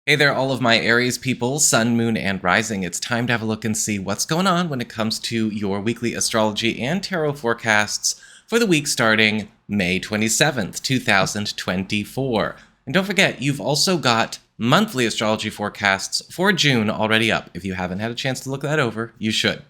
Hey there, all of my Aries people, Sun, Moon, and Rising. It's time to have a look and see what's going on when it comes to your weekly astrology and tarot forecasts for the week starting May 27th, 2024. And don't forget, you've also got monthly astrology forecasts for June already up. If you haven't had a chance to look that over, you should.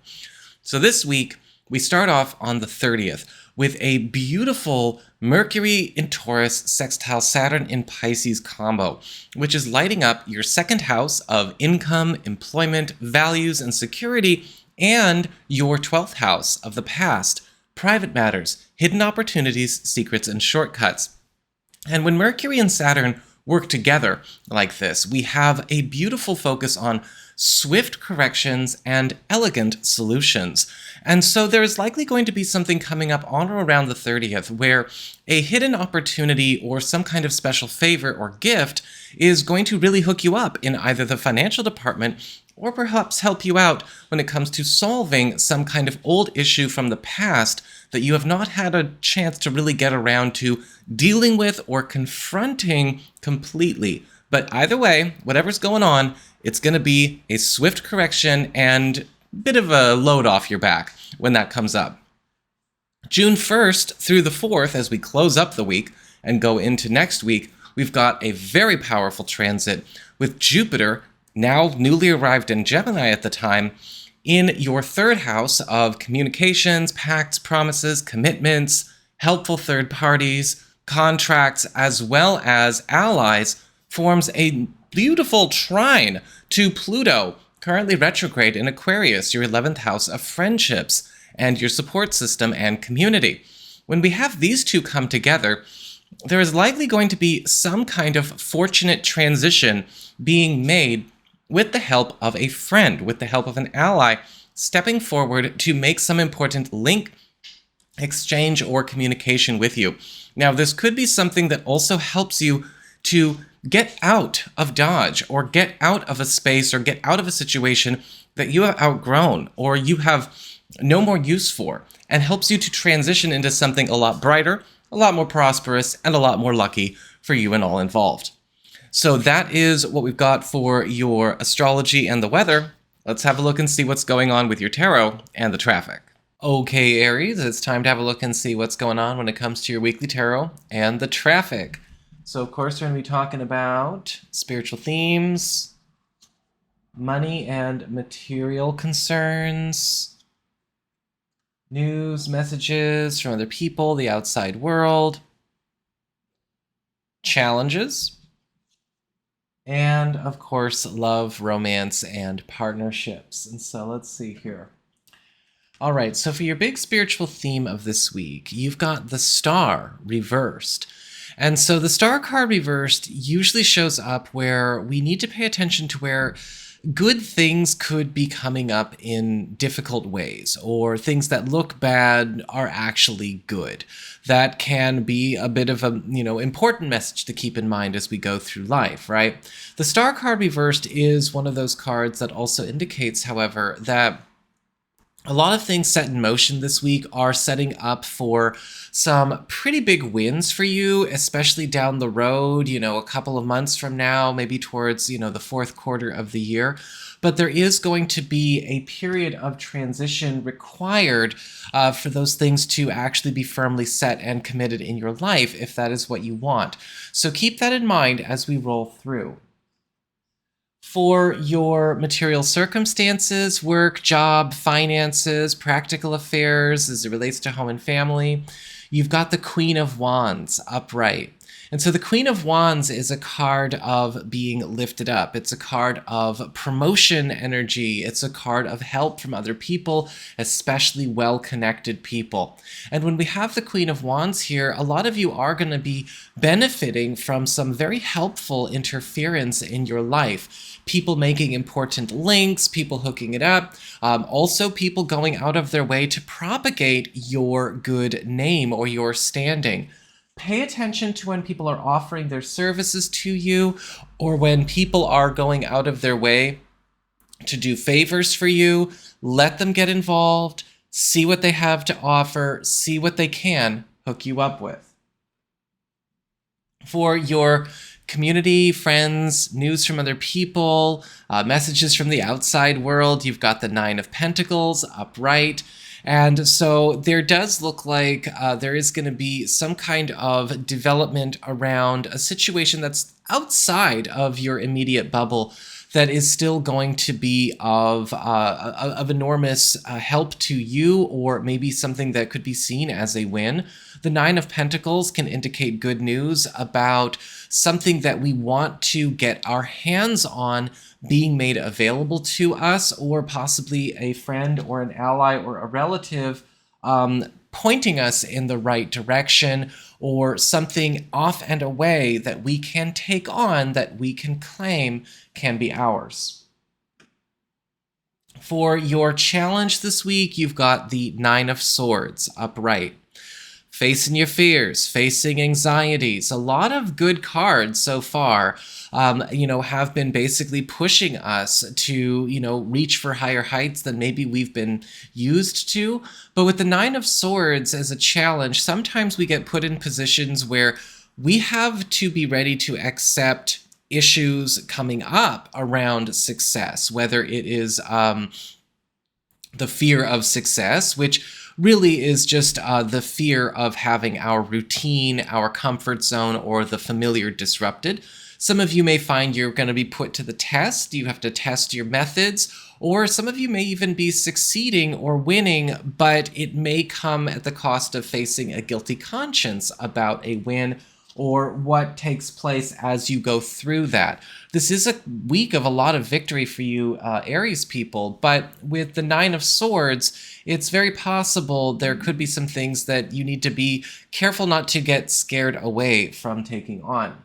So this week, we start off on the 30th with a beautiful Mercury in Taurus sextile Saturn in Pisces combo, which is lighting up your second house of income, employment, values, and security, and your 12th house of the past, private matters, hidden opportunities, secrets, and shortcuts. And when Mercury and Saturn work together like this, we have a beautiful focus on swift corrections and elegant solutions. And so there's likely going to be something coming up on or around the 30th where a hidden opportunity or some kind of special favor or gift is going to really hook you up in either the financial department or perhaps help you out when it comes to solving some kind of old issue from the past that you have not had a chance to really get around to dealing with or confronting completely. But either way, whatever's going on, it's going to be a swift correction and a bit of a load off your back when that comes up. June 1st through the 4th, as we close up the week and go into next week, we've got a very powerful transit with Jupiter, now newly arrived in Gemini at the time, in your third house of communications, pacts, promises, commitments, helpful third parties, contracts, as well as allies, forms a beautiful trine to Pluto, currently retrograde in Aquarius, your 11th house of friendships and your support system and community. When we have these two come together, there is likely going to be some kind of fortunate transition being made with the help of a friend, with the help of an ally, stepping forward to make some important link, exchange, or communication with you. Now, this could be something that also helps you to get out of Dodge or get out of a space or get out of a situation that you have outgrown or you have no more use for, and helps you to transition into something a lot brighter, a lot more prosperous, and a lot more lucky for you and all involved. So that is what we've got for your astrology and the weather. Let's have a look and see what's going on with your tarot and the traffic. Okay, Aries, it's time to have a look and see what's going on when it comes to your weekly tarot and the traffic. So, of course, we're going to be talking about spiritual themes, money and material concerns, news, messages from other people, the outside world, challenges, and, of course, love, romance, and partnerships. And so let's see here. All right, so for your big spiritual theme of this week, you've got the Star reversed. And so the Star card reversed usually shows up where we need to pay attention to where good things could be coming up in difficult ways, or things that look bad are actually good. That can be a bit of a, important message to keep in mind as we go through life, right? The Star card reversed is one of those cards that also indicates, however, that a lot of things set in motion this week are setting up for some pretty big wins for you, especially down the road, a couple of months from now, maybe towards, the fourth quarter of the year. But there is going to be a period of transition required for those things to actually be firmly set and committed in your life, if that is what you want. So keep that in mind as we roll through. For your material circumstances, work, job, finances, practical affairs, as it relates to home and family, you've got the Queen of Wands upright. And so the Queen of Wands is a card of being lifted up. It's a card of promotion energy. It's a card of help from other people, especially well-connected people. And when we have the Queen of Wands here, a lot of you are going to be benefiting from some very helpful interference in your life. People making important links, people hooking it up, also people going out of their way to propagate your good name or your standing. Pay attention to when people are offering their services to you, or when people are going out of their way to do favors for you. Let them get involved, see what they have to offer, see what they can hook you up with. For your community, friends, news from other people, messages from the outside world. You've got the Nine of Pentacles upright. And so there does look like there is going to be some kind of development around a situation that's outside of your immediate bubble that is still going to be of enormous help to you, or maybe something that could be seen as a win. The Nine of Pentacles can indicate good news about something that we want to get our hands on being made available to us, or possibly a friend or an ally or a relative pointing us in the right direction, or something off and away that we can take on, that we can claim can be ours. For your challenge this week, you've got the Nine of Swords upright. Facing your fears, facing anxieties, a lot of good cards so far, have been basically pushing us to, reach for higher heights than maybe we've been used to. But with the Nine of Swords as a challenge, sometimes we get put in positions where we have to be ready to accept issues coming up around success, whether it is the fear of success, which really is just the fear of having our routine, our comfort zone, or the familiar disrupted. Some of you may find you're going to be put to the test. You have to test your methods, or some of you may even be succeeding or winning, but it may come at the cost of facing a guilty conscience about a win or what takes place as you go through that. This is a week of a lot of victory for you, Aries people, but with the Nine of Swords, it's very possible there could be some things that you need to be careful not to get scared away from taking on.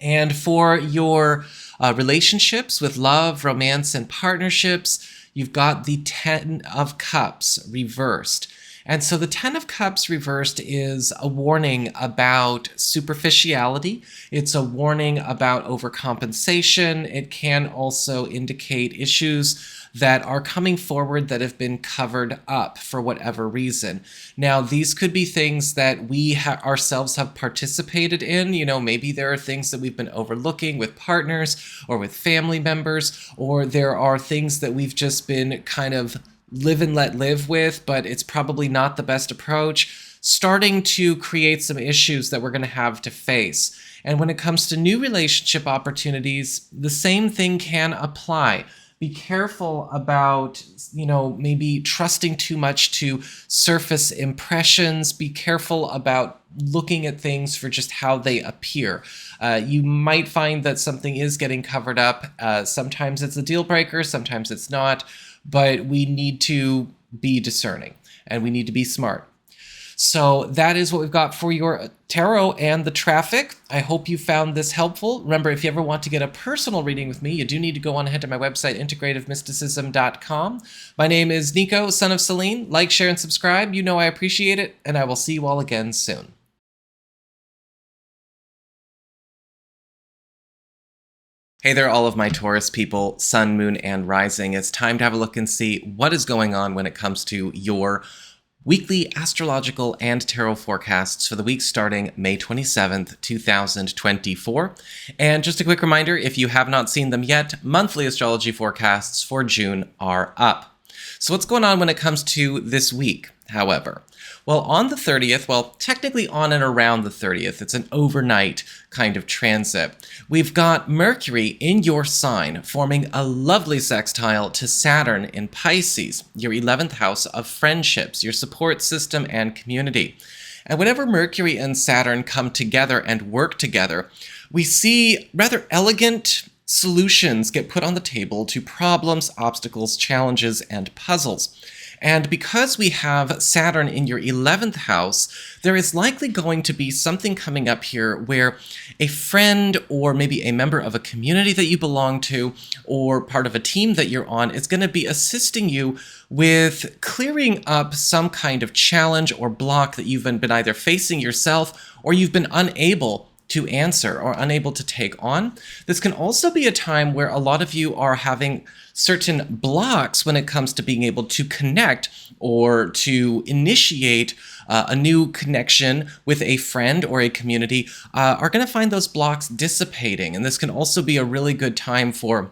And for your relationships with love, romance, and partnerships, you've got the Ten of Cups reversed. And so the Ten of Cups reversed is a warning about superficiality. It's a warning about overcompensation. It can also indicate issues that are coming forward that have been covered up for whatever reason. Now, these could be things that we ourselves have participated in. Maybe there are things that we've been overlooking with partners or with family members, or there are things that we've just been kind of live and let live with, but it's probably not the best approach, starting to create some issues that we're going to have to face. And when it comes to new relationship opportunities, the same thing can apply. Be careful about, maybe trusting too much to surface impressions. Be careful about looking at things for just how they appear. You might find that something is getting covered up. Sometimes it's a deal breaker, sometimes it's not. But we need to be discerning and we need to be smart. So that is what we've got for your tarot and the traffic. I hope you found this helpful. Remember, if you ever want to get a personal reading with me, you do need to go on ahead to my website, integrativemysticism.com. My name is Nico, Son of Selene. Like, share, and subscribe. You know I appreciate it, and I will see you all again soon. Hey there, all of my Taurus people, Sun, Moon, and Rising. It's time to have a look and see what is going on when it comes to your weekly astrological and tarot forecasts for the week starting May 27th, 2024. And just a quick reminder, if you have not seen them yet, monthly astrology forecasts for June are up. So what's going on when it comes to this week, however? Well, on the 30th, technically on and around the 30th, it's an overnight kind of transit. We've got Mercury in your sign forming a lovely sextile to Saturn in Pisces, your 11th house of friendships, your support system, and community. And whenever Mercury and Saturn come together and work together, we see rather elegant solutions get put on the table to problems, obstacles, challenges, and puzzles. And because we have Saturn in your 11th house, there is likely going to be something coming up here where a friend or maybe a member of a community that you belong to or part of a team that you're on is going to be assisting you with clearing up some kind of challenge or block that you've been either facing yourself or you've been unable to answer or unable to take on. This can also be a time where a lot of you are having certain blocks when it comes to being able to connect or to initiate a new connection with a friend or a community, are going to find those blocks dissipating. And this can also be a really good time for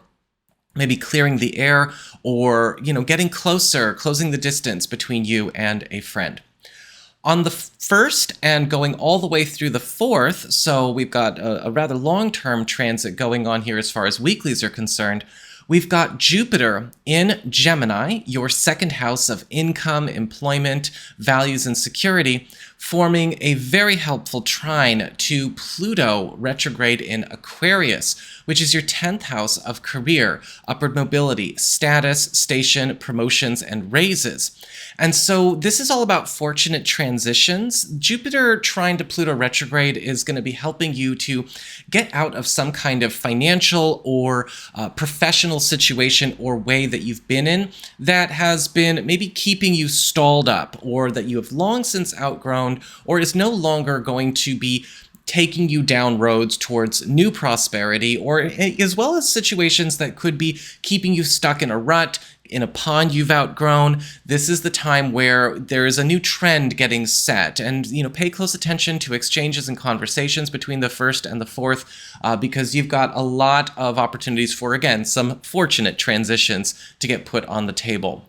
maybe clearing the air or, getting closer, closing the distance between you and a friend. On the 1st and going all the way through the 4th, so we've got a rather long-term transit going on here as far as weeklies are concerned, we've got Jupiter in Gemini, your second house of income, employment, values, and security, forming a very helpful trine to Pluto retrograde in Aquarius, which is your 10th house of career, upward mobility, status, station, promotions, and raises. And so this is all about fortunate transitions. Jupiter trine to Pluto retrograde is going to be helping you to get out of some kind of financial or professional situation or way that you've been in that has been maybe keeping you stalled up, or that you have long since outgrown, or is no longer going to be taking you down roads towards new prosperity, or as well as situations that could be keeping you stuck in a rut, in a pond you've outgrown. This is the time where there is a new trend getting set, and pay close attention to exchanges and conversations between the 1st and the 4th, because you've got a lot of opportunities for, again, some fortunate transitions to get put on the table.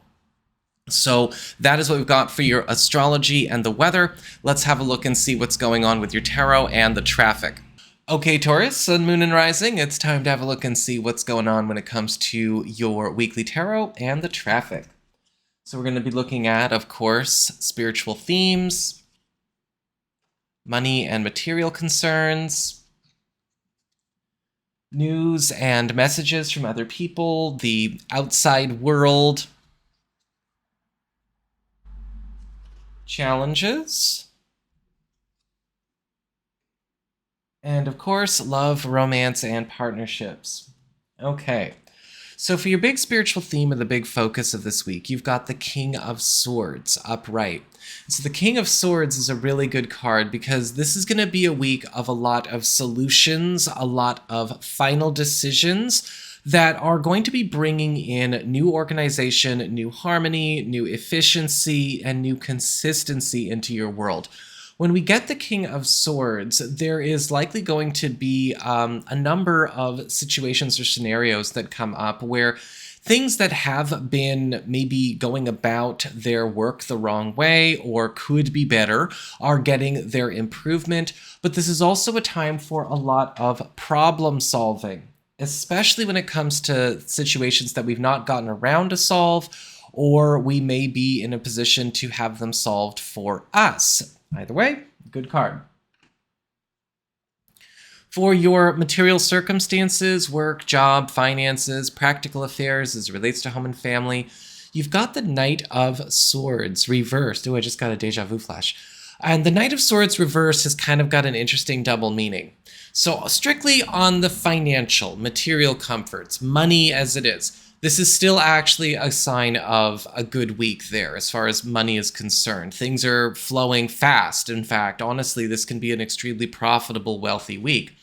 So that is what we've got for your astrology and the weather. Let's have a look and see what's going on with your tarot and the traffic. Okay, Taurus, Sun, Moon, and Rising, it's time to have a look and see what's going on when it comes to your weekly tarot and the traffic. So we're going to be looking at, of course, spiritual themes, money and material concerns, news and messages from other people, the outside world, challenges, and of course, love, romance, and partnerships. Okay, so for your big spiritual theme or the big focus of this week, you've got the King of Swords upright. So the King of Swords is a really good card because this is going to be a week of a lot of solutions, a lot of final decisions that are going to be bringing in new organization, new harmony, new efficiency, and new consistency into your world. When we get the King of Swords, there is likely going to be a number of situations or scenarios that come up where things that have been maybe going about their work the wrong way or could be better are getting their improvement. But this is also a time for a lot of problem solving, especially when it comes to situations that we've not gotten around to solve, or we may be in a position to have them solved for us. Either way, good card. For your material circumstances, work, job, finances, practical affairs as it relates to home and family, you've got the Knight of Swords reversed. Oh, I just got a deja vu flash. And the Knight of Swords reversed has kind of got an interesting double meaning. So strictly on the financial, material comforts, money as it is, this is still actually a sign of a good week there as far as money is concerned. Things are flowing fast. In fact, honestly, this can be an extremely profitable, wealthy week.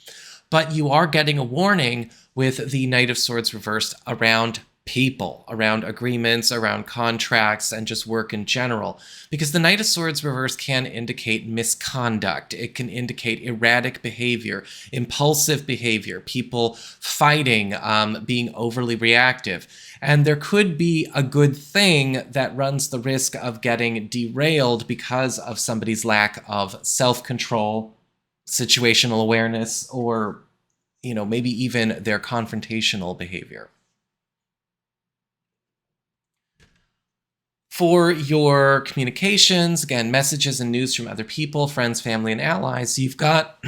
But you are getting a warning with the Knight of Swords reversed around people, around agreements, around contracts, and just work in general. Because the Knight of Swords reversed can indicate misconduct. It can indicate erratic behavior, impulsive behavior, people fighting, being overly reactive. And there could be a good thing that runs the risk of getting derailed because of somebody's lack of self-control, situational awareness, or, maybe even their confrontational behavior. For your communications, again, messages and news from other people, friends, family, and allies, you've got,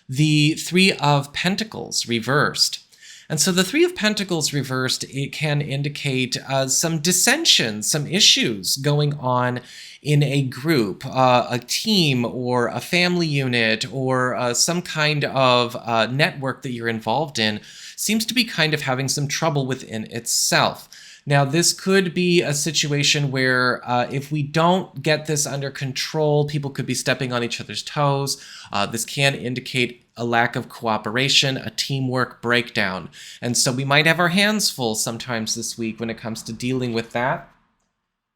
the Three of Pentacles reversed. And so the Three of Pentacles reversed, it can indicate some dissension, some issues going on in a group, a team, or a family unit, or some kind of network that you're involved in seems to be kind of having some trouble within itself. Now, this could be a situation where if we don't get this under control, people could be stepping on each other's toes. This can indicate a lack of cooperation, a teamwork breakdown. And so we might have our hands full sometimes this week when it comes to dealing with that.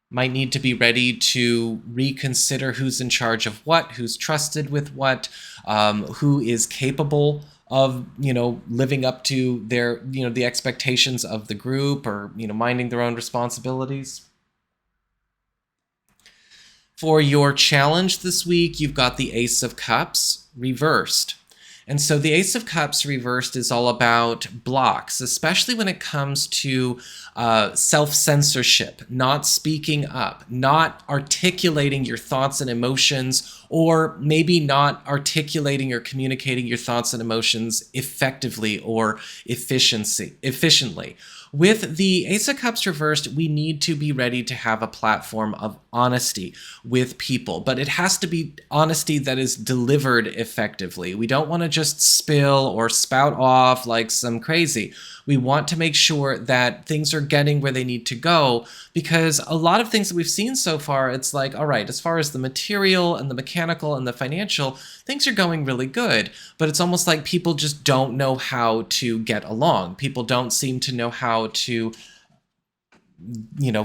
Might need to be ready to reconsider who's in charge of what, who's trusted with what, who is capable of, living up to their, the expectations of the group, or, minding their own responsibilities. For your challenge this week, you've got the Ace of Cups reversed. And so the Ace of Cups reversed is all about blocks, especially when it comes to self-censorship, not speaking up, not articulating your thoughts and emotions, or maybe not articulating or communicating your thoughts and emotions effectively or efficiently. With the Ace of Cups reversed, we need to be ready to have a platform of honesty with people, but it has to be honesty that is delivered effectively. We don't want to just spill or spout off like some crazy. We want to make sure that things are getting where they need to go, because a lot of things that we've seen so far, it's like, all right, as far as the material and the mechanical and the financial, things are going really good, but it's almost like people just don't know how to get along. People don't seem to know how to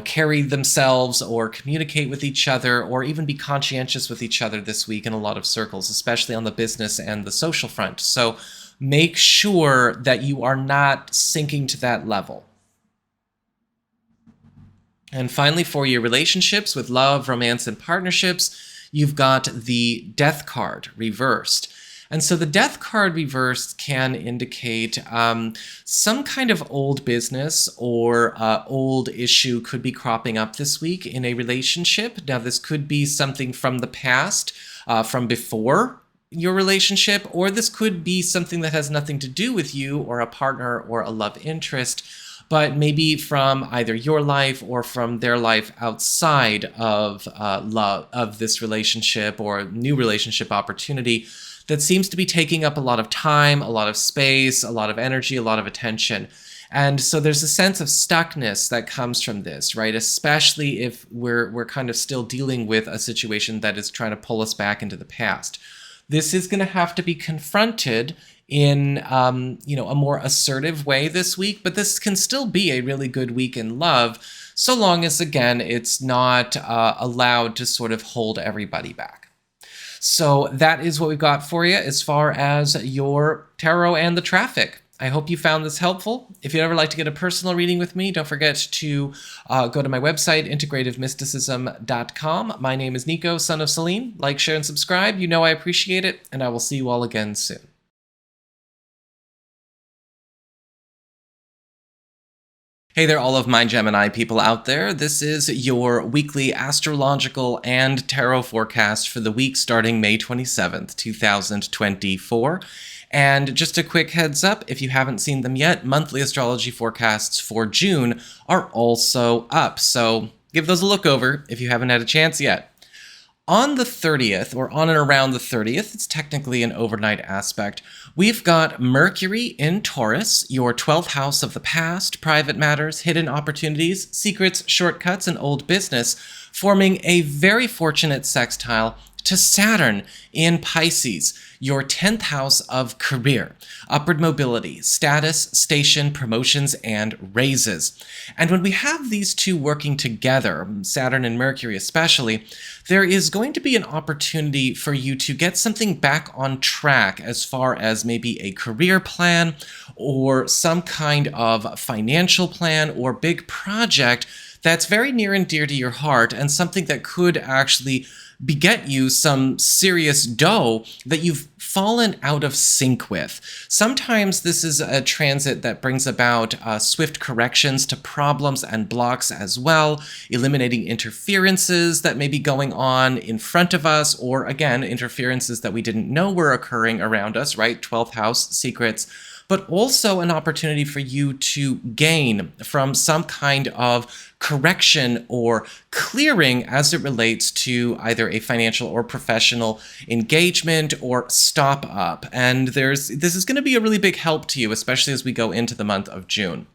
carry themselves or communicate with each other, or even be conscientious with each other this week in a lot of circles, especially on the business and the social front. So make sure that you are not sinking to that level. And finally, for your relationships with love, romance, and partnerships, you've got the Death card reversed. And so the Death card reversed can indicate some kind of old business or old issue could be cropping up this week in a relationship. Now, this could be something from the past, from before your relationship, or this could be something that has nothing to do with you or a partner or a love interest, but maybe from either your life or from their life outside of love, of this relationship or new relationship opportunity that seems to be taking up a lot of time, a lot of space, a lot of energy, a lot of attention. And so there's a sense of stuckness that comes from this, right? Especially if we're kind of still dealing with a situation that is trying to pull us back into the past. This is going to have to be confronted in a more assertive way this week, but this can still be a really good week in love, so long as, again, it's not allowed to sort of hold everybody back. So that is what we've got for you as far as your tarot and the traffic. I hope you found this helpful. If you'd ever like to get a personal reading with me, don't forget to go to my website, integrativemysticism.com. My name is Nico, Son of Selene. Like, share, and subscribe. You know I appreciate it, and I will see you all again soon. Hey there, all of my Gemini people out there. This is your weekly astrological and tarot forecast for the week starting May 27th, 2024. And just a quick heads up, if you haven't seen them yet, monthly astrology forecasts for June are also up. So give those a look over if you haven't had a chance yet. On the 30th, or on and around the 30th, it's technically an overnight aspect, we've got Mercury in Taurus, your 12th house of the past, private matters, hidden opportunities, secrets, shortcuts, and old business, forming a very fortunate sextile to Saturn in Pisces, your 10th house of career, upward mobility, status, station, promotions, and raises. And when we have these two working together, Saturn and Mercury especially, there is going to be an opportunity for you to get something back on track as far as maybe a career plan or some kind of financial plan or big project that's very near and dear to your heart, and something that could actually beget you some serious dough that you've fallen out of sync with. Sometimes this is a transit that brings about swift corrections to problems and blocks as well, eliminating interferences that may be going on in front of us, or again, interferences that we didn't know were occurring around us, right? 12th house secrets. But also an opportunity for you to gain from some kind of correction or clearing as it relates to either a financial or professional engagement or stop up. And this is going to be a really big help to you, especially as we go into the month of June.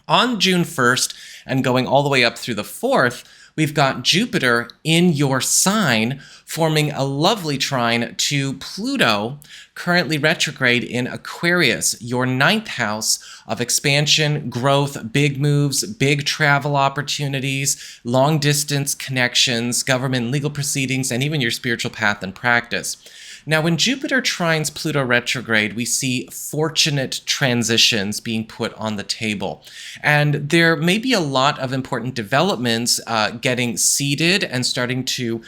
On June 1st, And going all the way up through the 4th, we've got Jupiter in your sign, forming a lovely trine to Pluto, currently retrograde in Aquarius, your 9th house of expansion, growth, big moves, big travel opportunities, long distance connections, government and legal proceedings, and even your spiritual path and practice. Now, when Jupiter trines Pluto retrograde, we see fortunate transitions being put on the table. And there may be a lot of important developments getting seeded and starting to,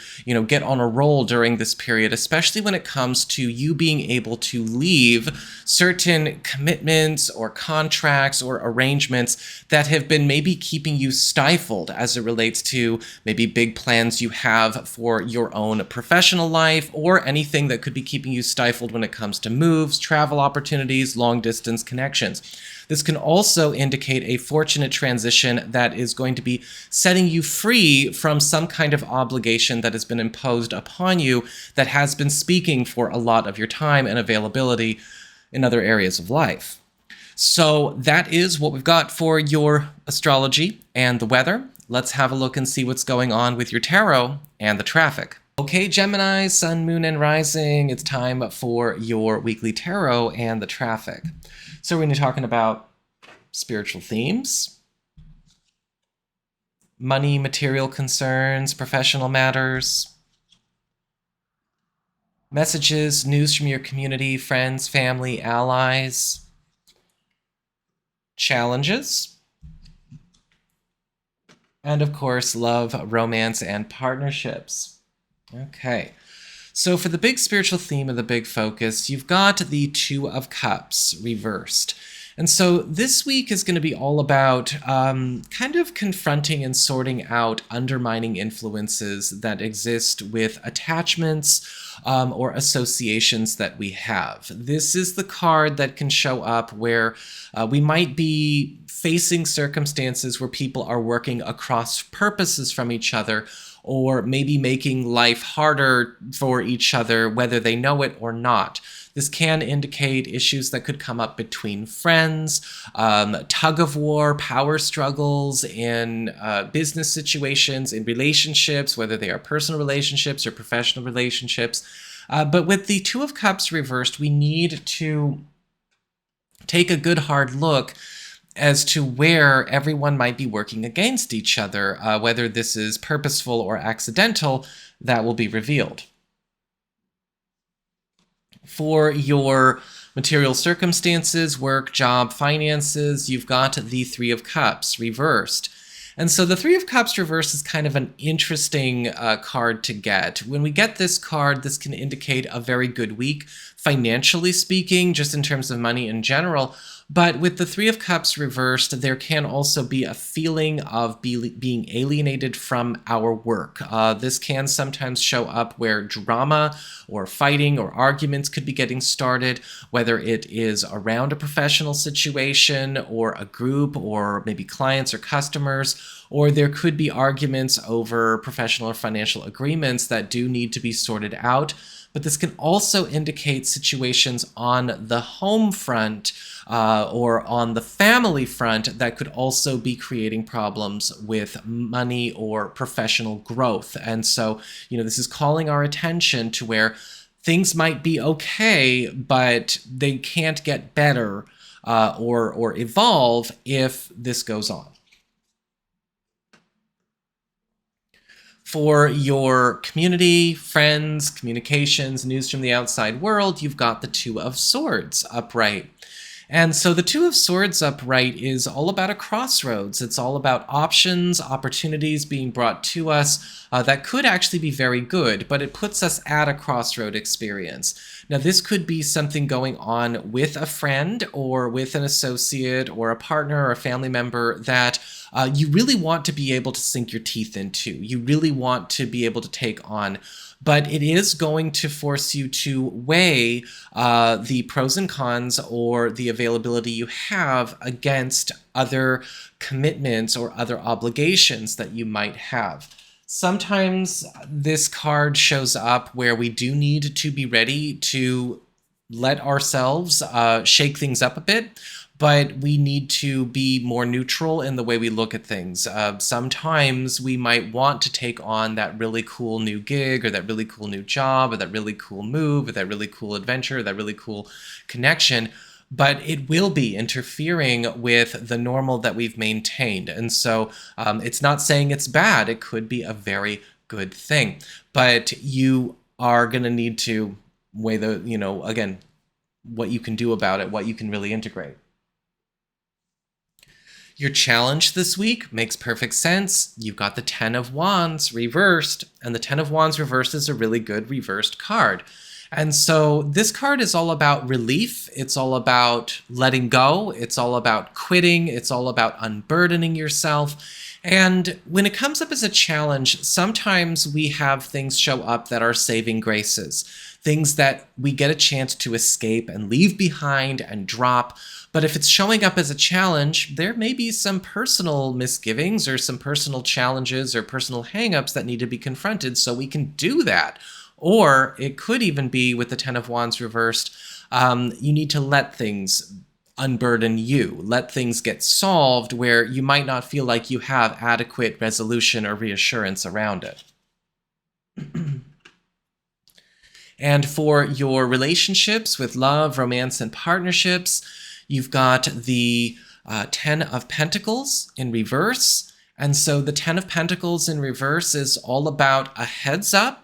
get on a roll during this period, especially when it comes to you being able to leave certain commitments or contracts or arrangements that have been maybe keeping you stifled as it relates to maybe big plans you have for your own professional life, or anything that could be keeping you stifled when it comes to moves, travel opportunities, long distance connections. This can also indicate a fortunate transition that is going to be setting you free from some kind of obligation that has been imposed upon you that has been speaking for a lot of your time and availability in other areas of life. So that is what we've got for your astrology and the weather. Let's have a look and see what's going on with your tarot and the traffic. Okay, Gemini, Sun, Moon, and Rising, it's time for your weekly tarot and the traffic. So we're going to be talking about spiritual themes, money, material concerns, professional matters, messages, news from your community, friends, family, allies, challenges, and of course, love, romance, and partnerships. Okay, so for the big spiritual theme of the big focus, you've got the Two of Cups reversed. And so this week is going to be all about kind of confronting and sorting out undermining influences that exist with attachments or associations that we have. This is the card that can show up where we might be facing circumstances where people are working across purposes from each other, or maybe making life harder for each other, whether they know it or not. This can indicate issues that could come up between friends, tug of war, power struggles in business situations, in relationships, whether they are personal relationships or professional relationships. But with the Two of Cups reversed, we need to take a good hard look as to where everyone might be working against each other, whether this is purposeful or accidental. That will be revealed. For your material circumstances, work, job, finances, you've got the Three of Cups reversed. And so the Three of Cups reversed is kind of an interesting card to get. When we get this card, this can indicate a very good week, financially speaking, just in terms of money in general. But with the Three of Cups reversed, there can also be a feeling of being alienated from our work. This can sometimes show up where drama or fighting or arguments could be getting started, whether it is around a professional situation or a group or maybe clients or customers, or there could be arguments over professional or financial agreements that do need to be sorted out. But this can also indicate situations on the home front or on the family front that could also be creating problems with money or professional growth. And so, this is calling our attention to where things might be okay, but they can't get better or evolve if this goes on. For your community, friends, communications, news from the outside world, you've got the Two of Swords upright. And so the Two of Swords upright is all about a crossroads. It's all about options, opportunities being brought to us that could actually be very good, but it puts us at a crossroad experience. Now, this could be something going on with a friend or with an associate or a partner or a family member that you really want to be able to sink your teeth into. You really want to be able to take on. But it is going to force you to weigh the pros and cons or the availability you have against other commitments or other obligations that you might have. Sometimes this card shows up where we do need to be ready to let ourselves shake things up a bit. but we need to be more neutral in the way we look at things. Sometimes we might want to take on that really cool new gig, or that really cool new job, or that really cool move, or that really cool adventure, or that really cool connection, but it will be interfering with the normal that we've maintained. And so it's not saying it's bad. It could be a very good thing, but you are going to need to weigh the, again, what you can do about it, what you can really integrate. Your challenge this week makes perfect sense. You've got the 10 of Wands reversed, and the 10 of Wands reversed is a really good reversed card. And so this card is all about relief. It's all about letting go. It's all about quitting. It's all about unburdening yourself. And when it comes up as a challenge, sometimes we have things show up that are saving graces, things that we get a chance to escape and leave behind and drop. But if it's showing up as a challenge, there may be some personal misgivings or some personal challenges or personal hangups that need to be confronted, so we can do that. Or it could even be with the 10 of Wands reversed, you need to let things unburden you, let things get solved where you might not feel like you have adequate resolution or reassurance around it. And for your relationships with love, romance, and partnerships, you've got the 10 of Pentacles in reverse. And so the 10 of Pentacles in reverse is all about a heads up.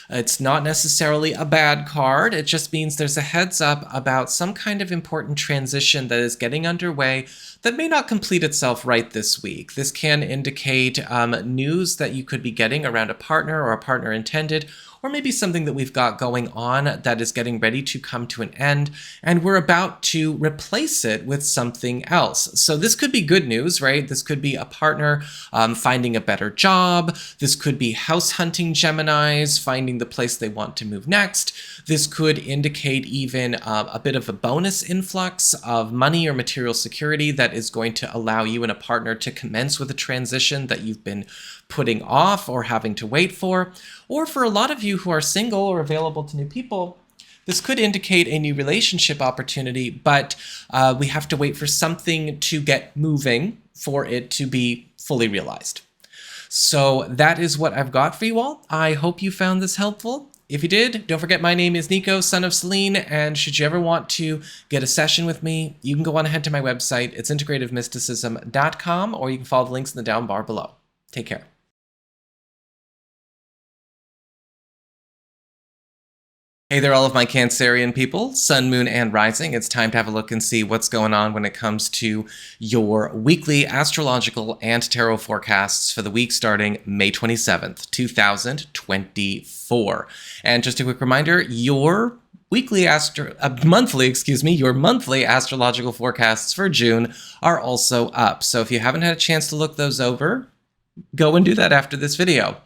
It's not necessarily a bad card. It just means there's a heads up about some kind of important transition that is getting underway that may not complete itself right this week. This can indicate news that you could be getting around a partner or a partner intended, or maybe something that we've got going on that is getting ready to come to an end, and we're about to replace it with something else. So this could be good news, right? This could be a partner finding a better job. This could be house hunting Geminis, finding the place they want to move next. This could indicate even a bit of a bonus influx of money or material security that is going to allow you and a partner to commence with a transition that you've been putting off or having to wait for. Or for a lot of you who are single or available to new people, this could indicate a new relationship opportunity, but we have to wait for something to get moving for it to be fully realized. So that is what I've got for you all. I hope you found this helpful. If you did, don't forget my name is Nico, Son of Selene, and should you ever want to get a session with me, you can go on ahead to my website. It's integrativemysticism.com, or you can follow the links in the down bar below. Take care. Hey there, all of my Cancerian people, Sun, Moon, and Rising. It's time to have a look and see what's going on when it comes to your weekly astrological and tarot forecasts for the week starting May 27th, 2024. And just a quick reminder, your monthly astrological forecasts for June are also up. So if you haven't had a chance to look those over, go and do that after this video.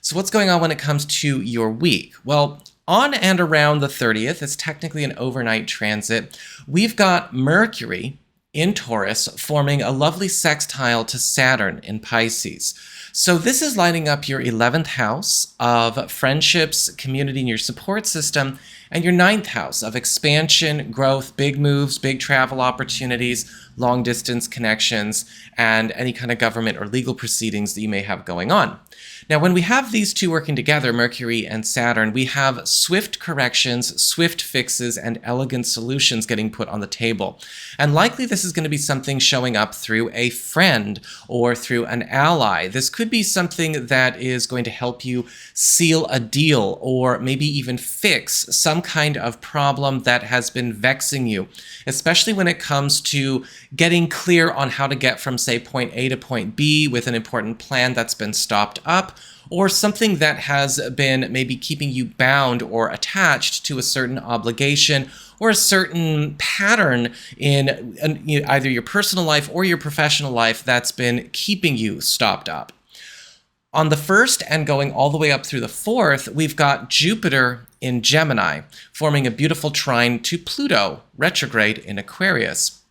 So what's going on when it comes to your week? Well, on and around the 30th, it's technically an overnight transit, we've got Mercury in Taurus forming a lovely sextile to Saturn in Pisces. So this is lighting up your 11th house of friendships, community, and your support system, and your 9th house of expansion, growth, big moves, big travel opportunities, long distance connections, and any kind of government or legal proceedings that you may have going on. Now, when we have these two working together, Mercury and Saturn, we have swift corrections, swift fixes, and elegant solutions getting put on the table. And likely this is going to be something showing up through a friend or through an ally. This could be something that is going to help you seal a deal or maybe even fix some kind of problem that has been vexing you, especially when it comes to getting clear on how to get from, say, point A to point B with an important plan that's been stopped up, or something that has been maybe keeping you bound or attached to a certain obligation or a certain pattern in either your personal life or your professional life that's been keeping you stopped up. On the 1st and going all the way up through the 4th, we've got Jupiter in Gemini, forming a beautiful trine to Pluto, retrograde in Aquarius.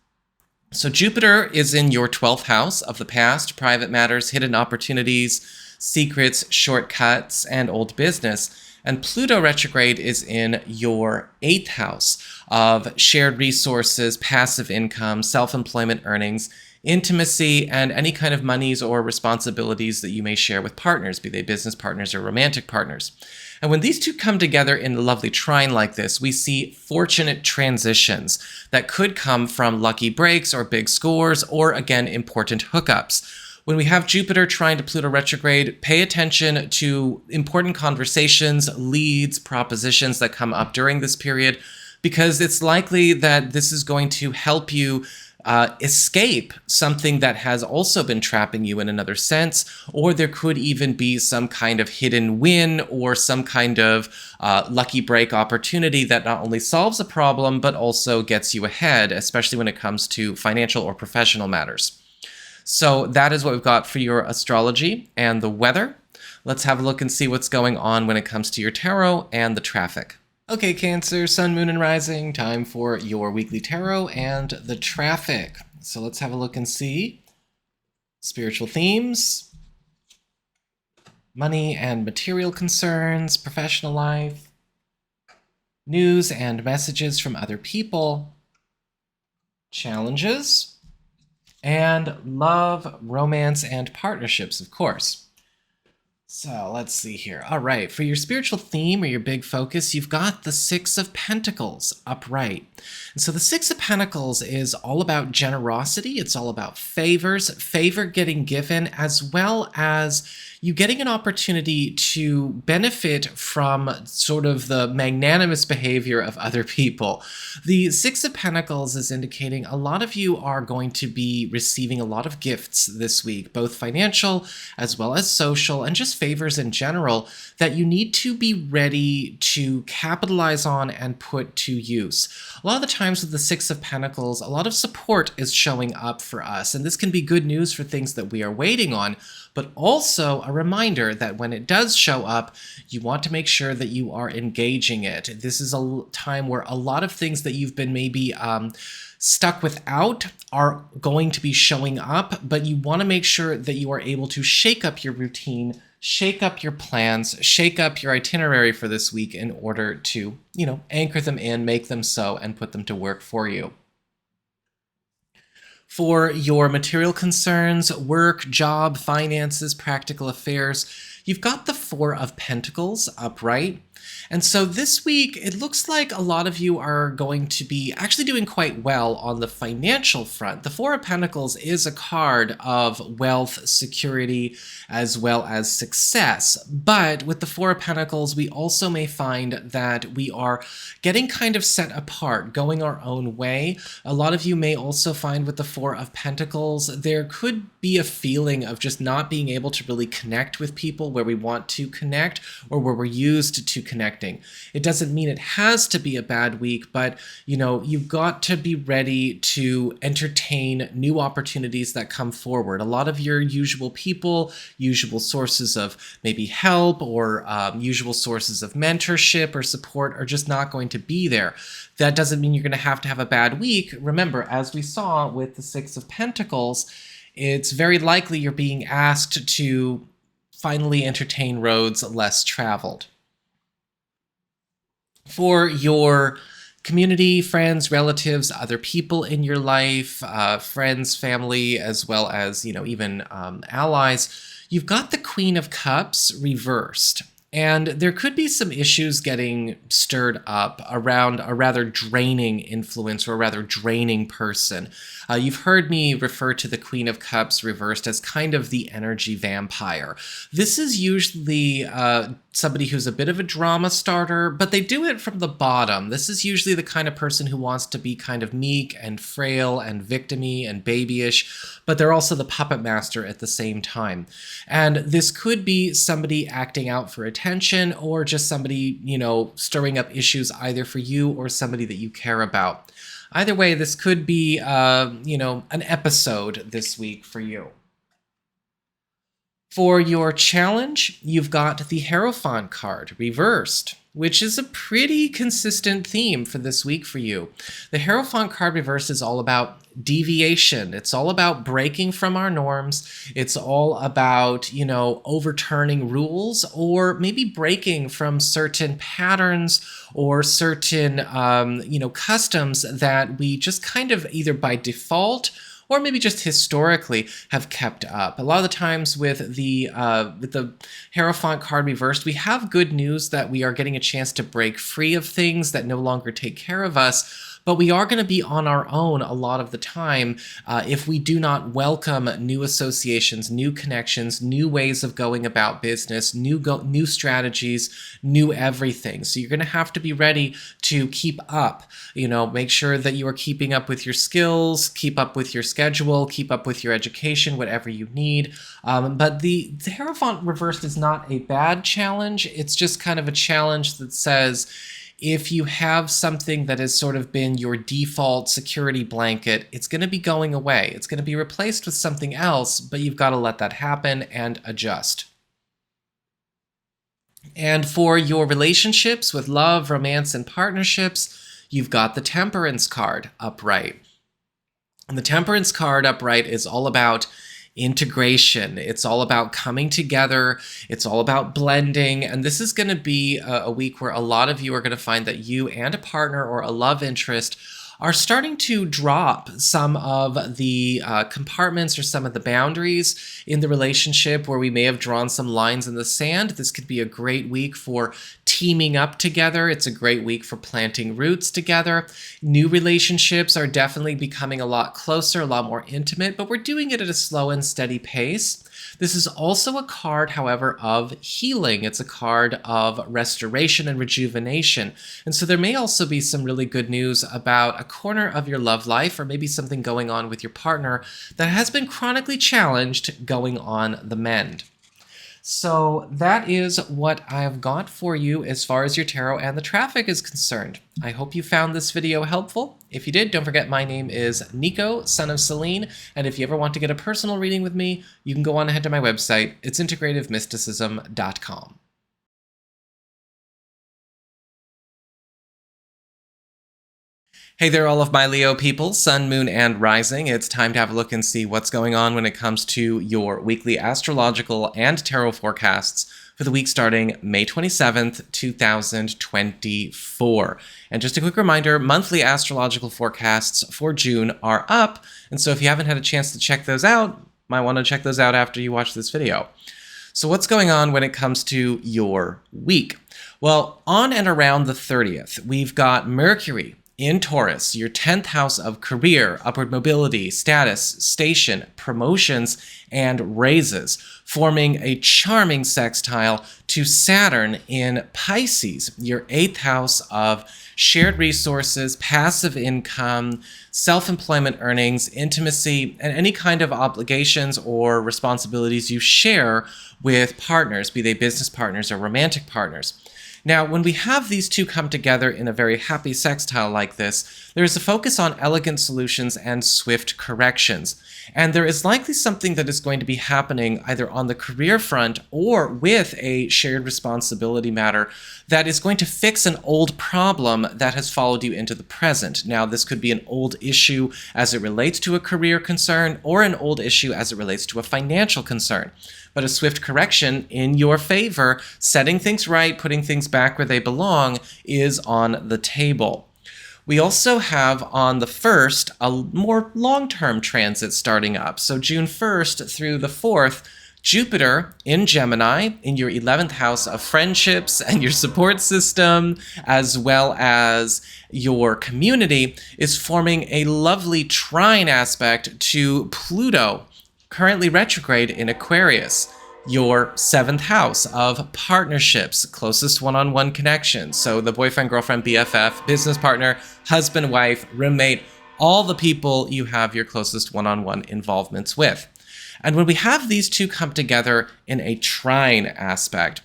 So Jupiter is in your 12th house of the past, private matters, hidden opportunities, secrets, shortcuts, and old business. And Pluto retrograde is in your 8th house of shared resources, passive income, self-employment earnings, intimacy, and any kind of monies or responsibilities that you may share with partners, be they business partners or romantic partners. And when these two come together in a lovely trine like this, we see fortunate transitions that could come from lucky breaks or big scores or, again, important hookups. When we have Jupiter trine to Pluto retrograde, pay attention to important conversations, leads, propositions that come up during this period, because it's likely that this is going to help you escape something that has also been trapping you in another sense, or there could even be some kind of hidden win or some kind of lucky break opportunity that not only solves a problem, but also gets you ahead, especially when it comes to financial or professional matters. So that is what we've got for your astrology and the weather. Let's have a look and see what's going on when it comes to your tarot and the traffic. Okay, Cancer, Sun, Moon, and Rising, time for your weekly tarot and the traffic. So let's have a look and see. Spiritual themes, money and material concerns, professional life, news and messages from other people, challenges, and love, romance, and partnerships, of course. So let's see here. All right, for your spiritual theme or your big focus, you've got the Six of Pentacles upright. And so the Six of Pentacles is all about generosity. It's all about favors, favor getting given, as well as you getting an opportunity to benefit from sort of the magnanimous behavior of other people. The Six of Pentacles is indicating a lot of you are going to be receiving a lot of gifts this week, both financial as well as social, and just favors in general that you need to be ready to capitalize on and put to use. A lot of the times with the Six of Pentacles, a lot of support is showing up for us, and this can be good news for things that we are waiting on, but also a reminder that when it does show up, you want to make sure that you are engaging it. This is a time where a lot of things that you've been maybe stuck without are going to be showing up, but you want to make sure that you are able to shake up your routine, shake up your plans, shake up your itinerary for this week in order to, anchor them in, make them so, and put them to work for you. For your material concerns, work, job, finances, practical affairs, you've got the Four of Pentacles upright. And so this week, it looks like a lot of you are going to be actually doing quite well on the financial front. The Four of Pentacles is a card of wealth, security, as well as success. But with the Four of Pentacles, we also may find that we are getting kind of set apart, going our own way. A lot of you may also find with the Four of Pentacles, there could be a feeling of just not being able to really connect with people where we want to connect or where we're used to connecting. It doesn't mean it has to be a bad week, but you've got to be ready to entertain new opportunities that come forward. A lot of your usual people, usual sources of maybe help or usual sources of mentorship or support are just not going to be there. That doesn't mean you're going to have a bad week. Remember, as we saw with the Six of Pentacles, it's very likely you're being asked to finally entertain roads less traveled. For your community, friends, relatives, other people in your life, friends, family, as well as, even allies, you've got the Queen of Cups reversed. And there could be some issues getting stirred up around a rather draining influence or a rather draining person. You've heard me refer to the Queen of Cups reversed as kind of the energy vampire. This is usually somebody who's a bit of a drama starter, but they do it from the bottom. This is usually the kind of person who wants to be kind of meek and frail and victim-y and babyish, but they're also the puppet master at the same time. And this could be somebody acting out for attention or just somebody, stirring up issues either for you or somebody that you care about. Either way, this could be, an episode this week for you. For your challenge, you've got the Hierophant card reversed. which is a pretty consistent theme for this week for you. The Hierophant card reversed is all about deviation. It's all about breaking from our norms. It's all about, overturning rules or maybe breaking from certain patterns or certain, customs that we just kind of either by default or maybe just historically have kept up. A lot of the times with the Hierophant card reversed, we have good news that we are getting a chance to break free of things that no longer take care of us, but we are going to be on our own a lot of the time if we do not welcome new associations, new connections, new ways of going about business, new strategies, new everything. So you're going to have to be ready to keep up. Make sure that you are keeping up with your skills, keep up with your schedule, keep up with your education, whatever you need. But the Hierophant reversed is not a bad challenge. It's just kind of a challenge that says, if you have something that has sort of been your default security blanket, it's going to be going away. It's going to be replaced with something else, but you've got to let that happen and adjust. And for your relationships with love, romance, and partnerships, you've got the Temperance card upright. And the Temperance card upright is all about integration. It's all about coming together. It's all about blending. And this is going to be a week where a lot of you are going to find that you and a partner or a love interest are starting to drop some of the compartments or some of the boundaries in the relationship where we may have drawn some lines in the sand. This could be a great week for teaming up together. It's a great week for planting roots together. New relationships are definitely becoming a lot closer, a lot more intimate, but we're doing it at a slow and steady pace. This is also a card, however, of healing. It's a card of restoration and rejuvenation. And so there may also be some really good news about a corner of your love life or maybe something going on with your partner that has been chronically challenged going on the mend. So that is what I've got for you as far as your tarot and the traffic is concerned. I hope you found this video helpful. If you did, don't forget my name is Nico, Son of Selene, and if you ever want to get a personal reading with me, you can go on ahead to my website. It's integrativemysticism.com. Hey there, all of my Leo people, Sun, Moon, and Rising. It's time to have a look and see what's going on when it comes to your weekly astrological and tarot forecasts for the week starting May 27th, 2024. And just a quick reminder, monthly astrological forecasts for June are up, and so if you haven't had a chance to check those out, might want to check those out after you watch this video. So what's going on when it comes to your week? Well, on and around the 30th, we've got Mercury in Taurus, your 10th house of career, upward mobility, status, station, promotions, and raises, forming a charming sextile to Saturn in Pisces, your 8th house of shared resources, passive income, self-employment earnings, intimacy, and any kind of obligations or responsibilities you share with partners, be they business partners or romantic partners. Now, when we have these two come together in a very happy sextile like this, there is a focus on elegant solutions and swift corrections. And there is likely something that is going to be happening either on the career front or with a shared responsibility matter that is going to fix an old problem that has followed you into the present. Now, this could be an old issue as it relates to a career concern or an old issue as it relates to a financial concern. But a swift correction in your favor, setting things right, putting things back where they belong, is on the table. We also have on the 1st a more long-term transit starting up. So June 1st through the 4th, Jupiter in Gemini, in your 11th house of friendships and your support system, as well as your community, is forming a lovely trine aspect to Pluto, currently retrograde in Aquarius, your 7th house of partnerships, closest one-on-one connections. So the boyfriend, girlfriend, BFF, business partner, husband, wife, roommate, all the people you have your closest one-on-one involvements with. And when we have these two come together in a trine aspect,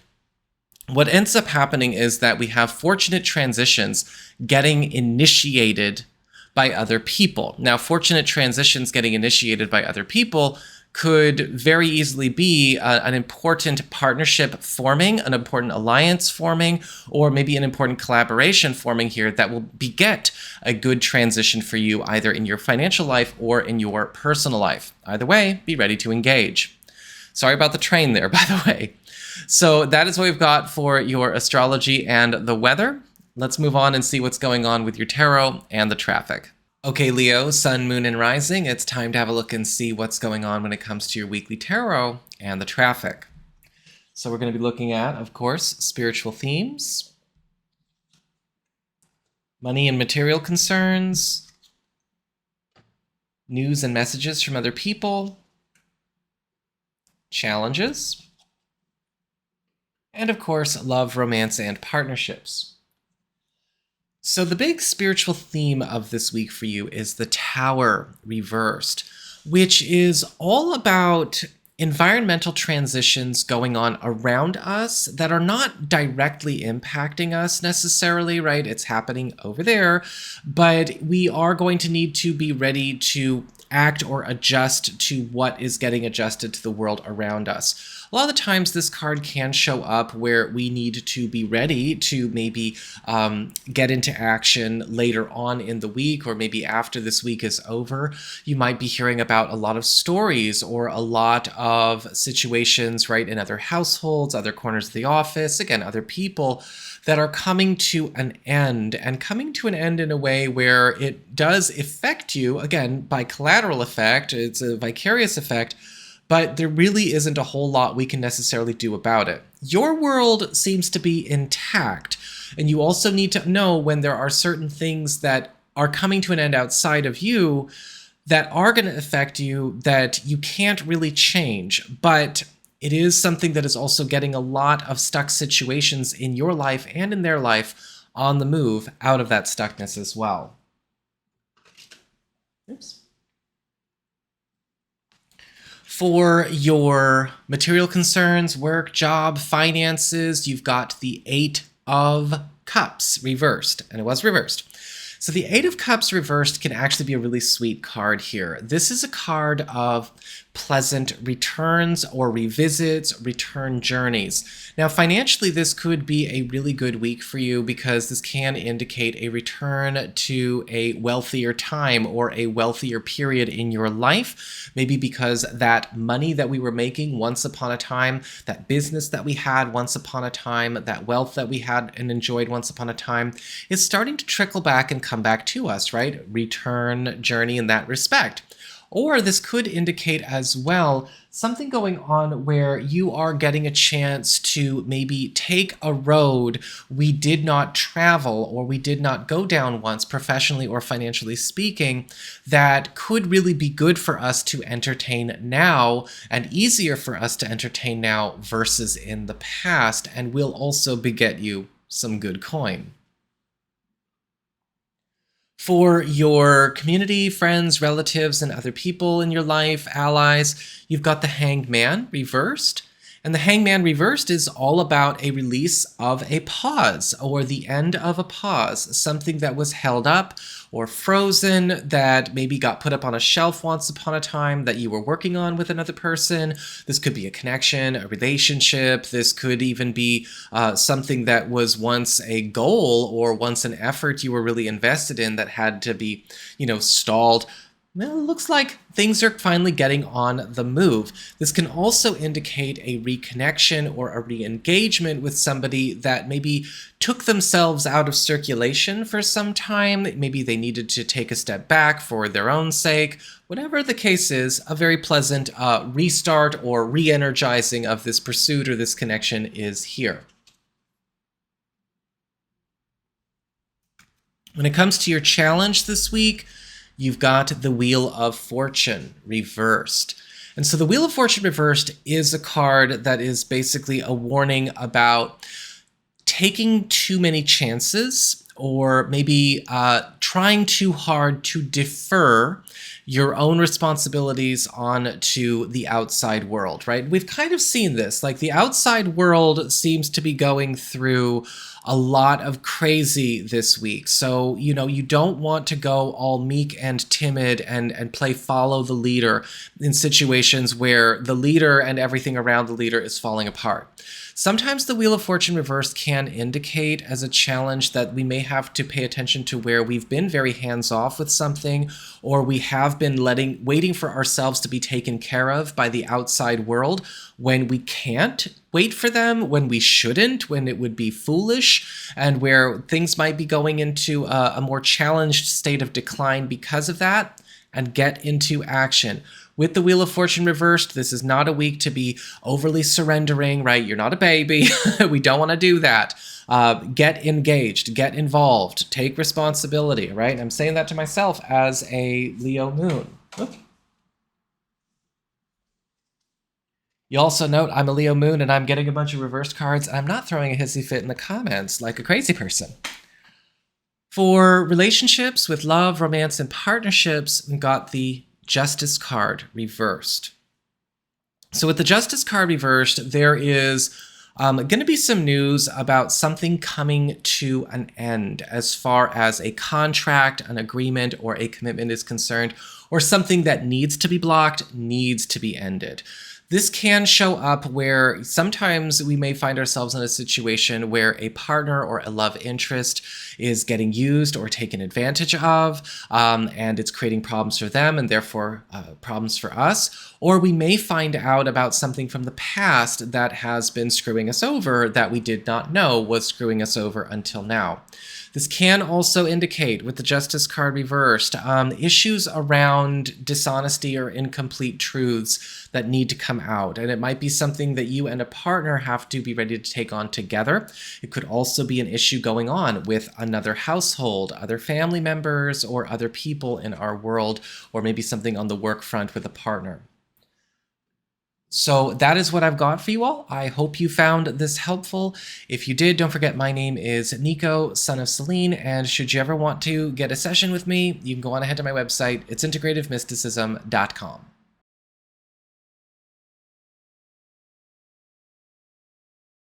what ends up happening is that we have fortunate transitions getting initiated by other people. Now, fortunate transitions getting initiated by other people could very easily be an important partnership forming, an important alliance forming, or maybe an important collaboration forming here that will beget a good transition for you either in your financial life or in your personal life. Either way, be ready to engage. Sorry about the train there, by the way. So that is what we've got for your astrology and the weather. Let's move on and see what's going on with your tarot and the traffic. Okay, Leo, Sun, Moon, and Rising, it's time to have a look and see what's going on when it comes to your weekly tarot and the traffic. So we're going to be looking at, of course, spiritual themes, money and material concerns, news and messages from other people, challenges, and of course, love, romance, and partnerships. So the big spiritual theme of this week for you is the Tower reversed, which is all about environmental transitions going on around us that are not directly impacting us necessarily, right? It's happening over there, but we are going to need to be ready to act or adjust to what is getting adjusted to the world around us. A lot of the times this card can show up where we need to be ready to maybe get into action later on in the week, or maybe after this week is over. You might be hearing about a lot of stories or a lot of situations, right, in other households, other corners of the office, again, other people that are coming to an end, and coming to an end in a way where it does affect you, again, by collateral effect. It's a vicarious effect, but there really isn't a whole lot we can necessarily do about it. Your world seems to be intact, and you also need to know when there are certain things that are coming to an end outside of you that are going to affect you that you can't really change, but it is something that is also getting a lot of stuck situations in your life and in their life on the move out of that stuckness as well. Oops. For your material concerns, work, job, finances, you've got the Eight of Cups reversed, and it was reversed. So the Eight of Cups reversed can actually be a really sweet card here. This is a card of pleasant returns or revisits, return journeys. Now, financially, this could be a really good week for you because this can indicate a return to a wealthier time or a wealthier period in your life. Maybe because that money that we were making once upon a time, that business that we had once upon a time, that wealth that we had and enjoyed once upon a time is starting to trickle back and come back to us, right? Return journey in that respect. Or this could indicate as well something going on where you are getting a chance to maybe take a road we did not travel or we did not go down once, professionally or financially speaking, that could really be good for us to entertain now and easier for us to entertain now versus in the past, and will also beget you some good coin. For your community, friends, relatives, and other people in your life, allies, you've got the Hanged Man reversed. And the Hanged Man reversed is all about a release of a pause or the end of a pause, something that was held up or frozen that maybe got put up on a shelf once upon a time that you were working on with another person. This could be a connection, a relationship. This could even be something that was once a goal or once an effort you were really invested in that had to be, stalled. Well, it looks like things are finally getting on the move. This can also indicate a reconnection or a re-engagement with somebody that maybe took themselves out of circulation for some time. Maybe they needed to take a step back for their own sake. Whatever the case is, a very pleasant restart or re-energizing of this pursuit or this connection is here. When it comes to your challenge this week, you've got the Wheel of Fortune reversed. And so the Wheel of Fortune reversed is a card that is basically a warning about taking too many chances or maybe trying too hard to defer your own responsibilities on to the outside world, right? We've kind of seen this, like the outside world seems to be going through a lot of crazy this week. So, you don't want to go all meek and timid and play follow the leader in situations where the leader and everything around the leader is falling apart. Sometimes the Wheel of Fortune reversed can indicate as a challenge that we may have to pay attention to where we've been very hands-off with something, or we have been waiting for ourselves to be taken care of by the outside world when we can't wait for them, when we shouldn't, when it would be foolish, and where things might be going into a more challenged state of decline because of that, and get into action. With the Wheel of Fortune reversed, this is not a week to be overly surrendering, right? You're not a baby. We don't want to do that. Get engaged, get involved, take responsibility, right? I'm saying that to myself as a Leo moon. Oops. You also note I'm a Leo moon and I'm getting a bunch of reversed cards. I'm not throwing a hissy fit in the comments like a crazy person. For relationships with love, romance, and partnerships, we got the Justice card reversed. So with the Justice card reversed, there is going to be some news about something coming to an end as far as a contract, an agreement, or a commitment is concerned, or something that needs to be blocked, needs to be ended. This can show up where sometimes we may find ourselves in a situation where a partner or a love interest is getting used or taken advantage of, and it's creating problems for them and therefore problems for us. Or we may find out about something from the past that has been screwing us over that we did not know was screwing us over until now. This can also indicate, with the Justice card reversed, issues around dishonesty or incomplete truths that need to come out. And it might be something that you and a partner have to be ready to take on together. It could also be an issue going on with another household, other family members, or other people in our world, or maybe something on the work front with a partner. So that is what I've got for you all. I hope you found this helpful. If you did, don't forget my name is Nico, Son of Selene, and should you ever want to get a session with me, you can go on ahead to my website. It's integrativemysticism.com.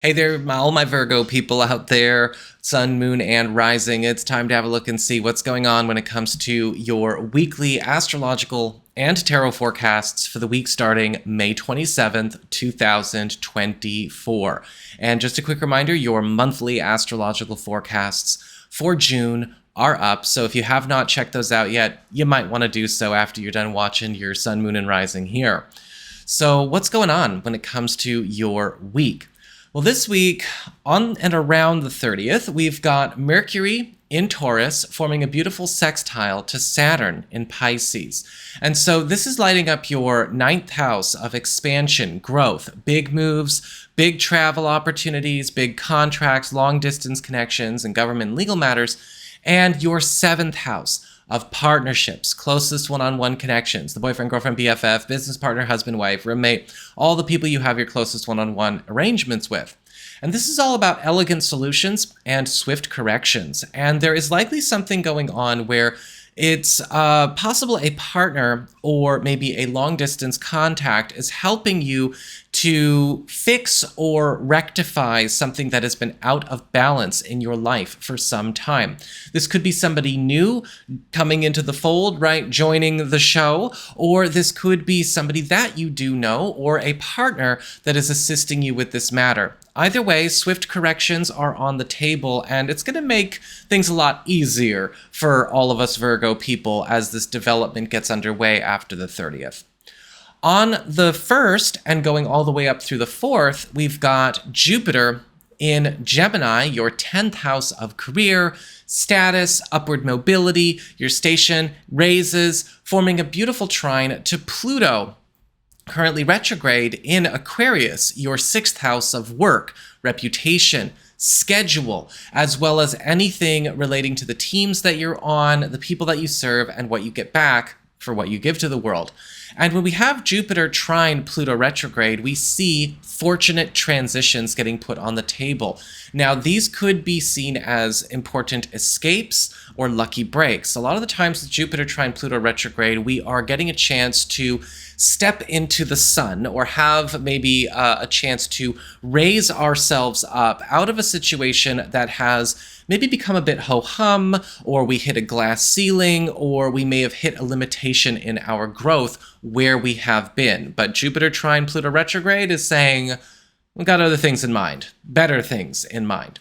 Hey there, all my Virgo people out there, Sun, Moon, and Rising. It's time to have a look and see what's going on when it comes to your weekly astrological and tarot forecasts for the week starting May 27th, 2024. And just a quick reminder, your monthly astrological forecasts for June are up. So if you have not checked those out yet, you might want to do so after you're done watching your Sun, Moon, and Rising here. So what's going on when it comes to your week? Well, this week, on and around the 30th, we've got Mercury in Taurus forming a beautiful sextile to Saturn in Pisces. And so this is lighting up your 9th house of expansion, growth, big moves, big travel opportunities, big contracts, long-distance connections, and government legal matters, and your 7th house of partnerships, closest one-on-one connections, the boyfriend, girlfriend, BFF, business partner, husband, wife, roommate, all the people you have your closest one-on-one arrangements with. And this is all about elegant solutions and swift corrections. And there is likely something going on where it's possible a partner or maybe a long-distance contact is helping you to fix or rectify something that has been out of balance in your life for some time. This could be somebody new coming into the fold, right, joining the show, or this could be somebody that you do know or a partner that is assisting you with this matter. Either way, swift corrections are on the table, and it's going to make things a lot easier for all of us Virgo people as this development gets underway after the 30th. On the 1st, and going all the way up through the 4th, we've got Jupiter in Gemini, your 10th house of career, status, upward mobility, your station, raises, forming a beautiful trine to Pluto, currently retrograde in Aquarius, your 6th house of work, reputation, schedule, as well as anything relating to the teams that you're on, the people that you serve, and what you get back for what you give to the world. And when we have Jupiter trine Pluto retrograde, we see fortunate transitions getting put on the table. Now, these could be seen as important escapes or lucky breaks. A lot of the times with Jupiter trine Pluto retrograde, we are getting a chance to step into the sun or have maybe a chance to raise ourselves up out of a situation that has maybe become a bit ho-hum, or we hit a glass ceiling, or we may have hit a limitation in our growth where we have been. But Jupiter trine Pluto retrograde is saying, we've got other things in mind, better things in mind.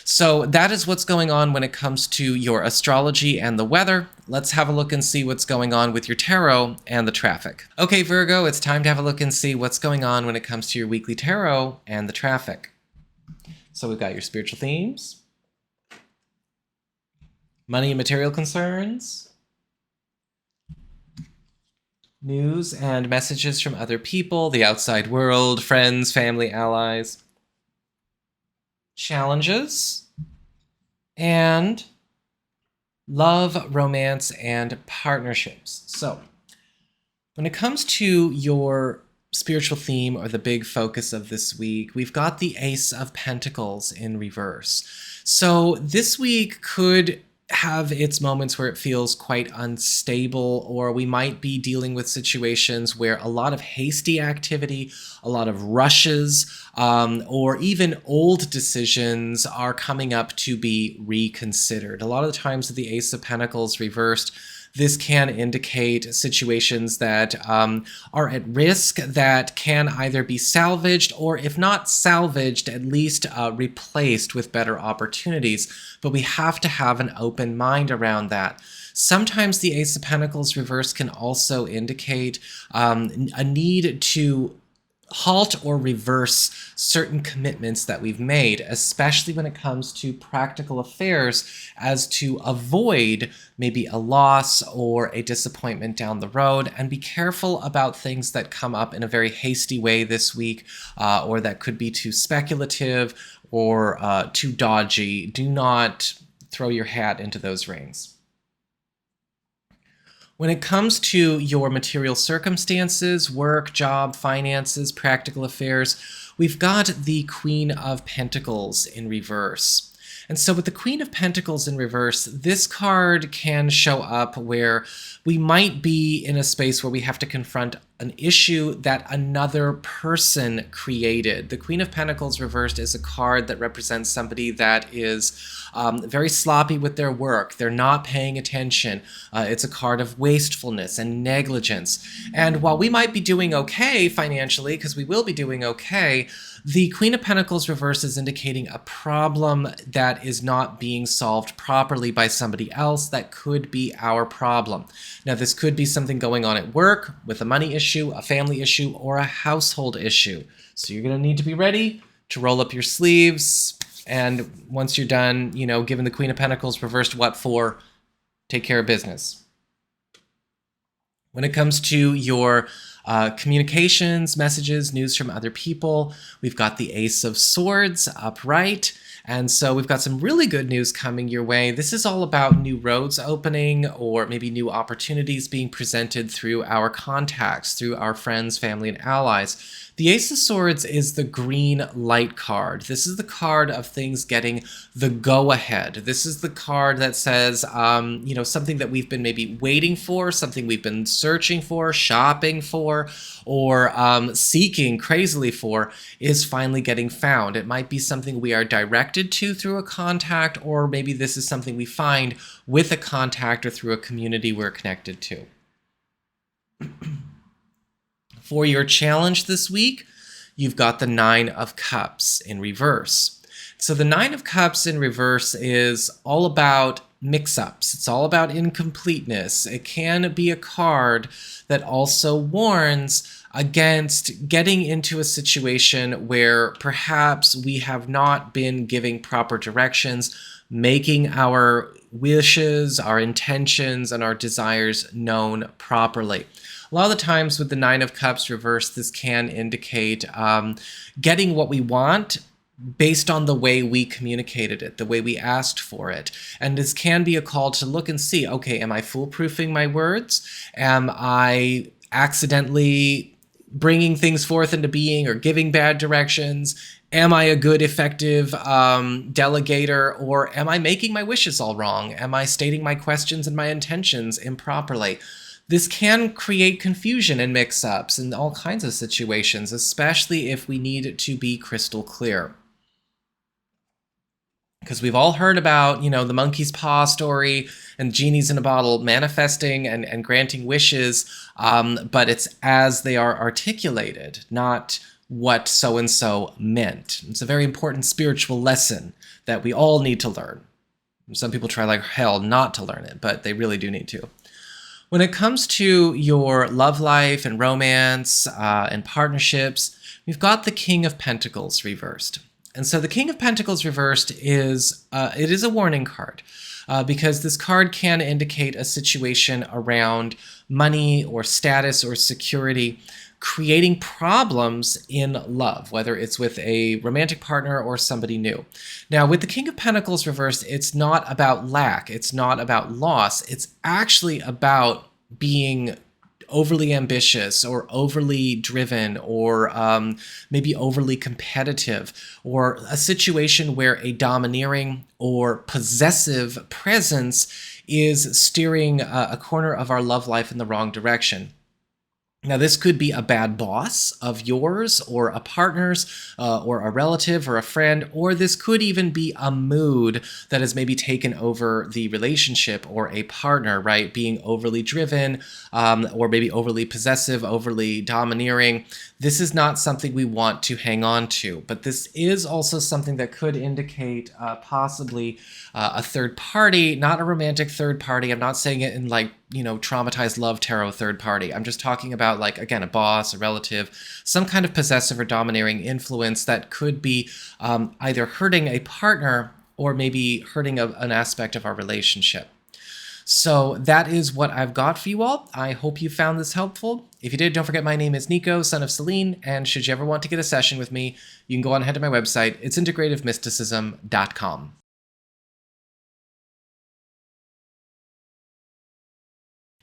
So that is what's going on when it comes to your astrology and the weather. Let's have a look and see what's going on with your tarot and the traffic. Okay, Virgo, it's time to have a look and see what's going on when it comes to your weekly tarot and the traffic. So we've got your spiritual themes, money and material concerns, news and messages from other people, the outside world, friends, family, allies, challenges, and love, romance, and partnerships. So when it comes to your spiritual theme or the big focus of this week, we've got the Ace of Pentacles in reverse. So this week could have its moments where it feels quite unstable, or we might be dealing with situations where a lot of hasty activity, a lot of rushes, or even old decisions are coming up to be reconsidered. A lot of the times with the Ace of Pentacles reversed, this can indicate situations that are at risk that can either be salvaged or, if not salvaged, at least replaced with better opportunities. But we have to have an open mind around that. Sometimes the Ace of Pentacles reverse can also indicate a need to halt or reverse certain commitments that we've made, especially when it comes to practical affairs, as to avoid maybe a loss or a disappointment down the road. And be careful about things that come up in a very hasty way this week, or that could be too speculative or too dodgy. Do not throw your hat into those rings. When it comes to your material circumstances, work, job, finances, practical affairs, we've got the Queen of Pentacles in reverse. And so with the Queen of Pentacles in reverse, this card can show up where we might be in a space where we have to confront an issue that another person created. The Queen of Pentacles reversed is a card that represents somebody that is very sloppy with their work. They're not paying attention. It's a card of wastefulness and negligence. And while we might be doing okay financially, because we will be doing okay, the Queen of Pentacles reverse is indicating a problem that is not being solved properly by somebody else that could be our problem. Now, this could be something going on at work with a money issue, a family issue, or a household issue. So you're going to need to be ready to roll up your sleeves. And once you're done, given the Queen of Pentacles reversed what for, take care of business. When it comes to your communications, messages, news from other people, we've got the Ace of Swords upright. And so we've got some really good news coming your way. This is all about new roads opening, or maybe new opportunities being presented through our contacts, through our friends, family, and allies. The Ace of Swords is the green light card. This is the card of things getting the go-ahead. This is the card that says, something that we've been maybe waiting for, something we've been searching for, shopping for, or seeking crazily for, is finally getting found. It might be something we are directed to through a contact, or maybe this is something we find with a contact or through a community we're connected to. For your challenge this week, you've got the Nine of Cups in reverse. So the Nine of Cups in reverse is all about mix-ups. It's all about incompleteness. It can be a card that also warns against getting into a situation where perhaps we have not been giving proper directions, making our wishes, our intentions, and our desires known properly. A lot of the times with the Nine of Cups reversed, this can indicate getting what we want based on the way we communicated it, the way we asked for it. And this can be a call to look and see, okay, am I foolproofing my words? Am I accidentally bringing things forth into being or giving bad directions? Am I a good, effective delegator, or am I making my wishes all wrong? Am I stating my questions and my intentions improperly? This can create confusion and mix-ups in all kinds of situations, especially if we need to be crystal clear. Because we've all heard about, the monkey's paw story and genies in a bottle manifesting and granting wishes, but it's as they are articulated, not what so-and-so meant. It's a very important spiritual lesson that we all need to learn. Some people try like hell not to learn it, but they really do need to. When it comes to your love life and romance and partnerships, we've got the King of Pentacles reversed. And so the King of Pentacles reversed is a warning card because this card can indicate a situation around money or status or security, creating problems in love, whether it's with a romantic partner or somebody new. Now, with the King of Pentacles reversed, it's not about lack, it's not about loss, it's actually about being overly ambitious or overly driven or maybe overly competitive, or a situation where a domineering or possessive presence is steering a corner of our love life in the wrong direction. Now, this could be a bad boss of yours or a partner's or a relative or a friend, or this could even be a mood that has maybe taken over the relationship or a partner, right? Being overly driven or maybe overly possessive, overly domineering. This is not something we want to hang on to, but this is also something that could indicate possibly a third party, not a romantic third party. I'm not saying it in like, traumatized love tarot third party. I'm just talking about like, again, a boss, a relative, some kind of possessive or domineering influence that could be either hurting a partner or maybe hurting an aspect of our relationship. So that is what I've got for you all. I hope you found this helpful. If you did, don't forget my name is Nico, Son of Selene, and should you ever want to get a session with me, you can go on ahead to my website. It's integrativemysticism.com.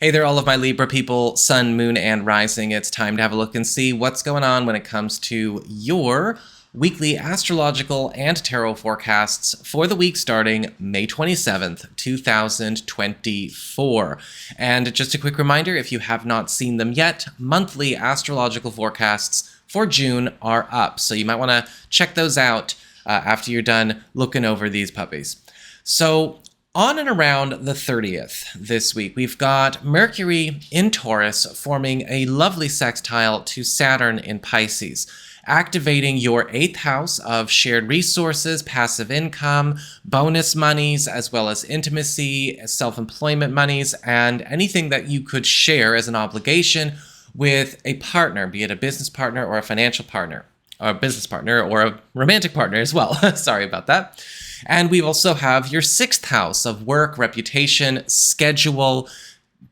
Hey there, all of my Libra people, Sun, Moon, and Rising. It's time to have a look and see what's going on when it comes to your weekly astrological and tarot forecasts for the week starting May 27th, 2024. And just a quick reminder, if you have not seen them yet, monthly astrological forecasts for June are up. So you might want to check those out after you're done looking over these puppies. So on and around the 30th this week, we've got Mercury in Taurus forming a lovely sextile to Saturn in Pisces, activating your 8th house of shared resources, passive income, bonus monies, as well as intimacy, self-employment monies, and anything that you could share as an obligation with a partner, be it a business partner or a financial partner, or a business partner or a romantic partner as well. Sorry about that. And we also have your 6th house of work, reputation, schedule,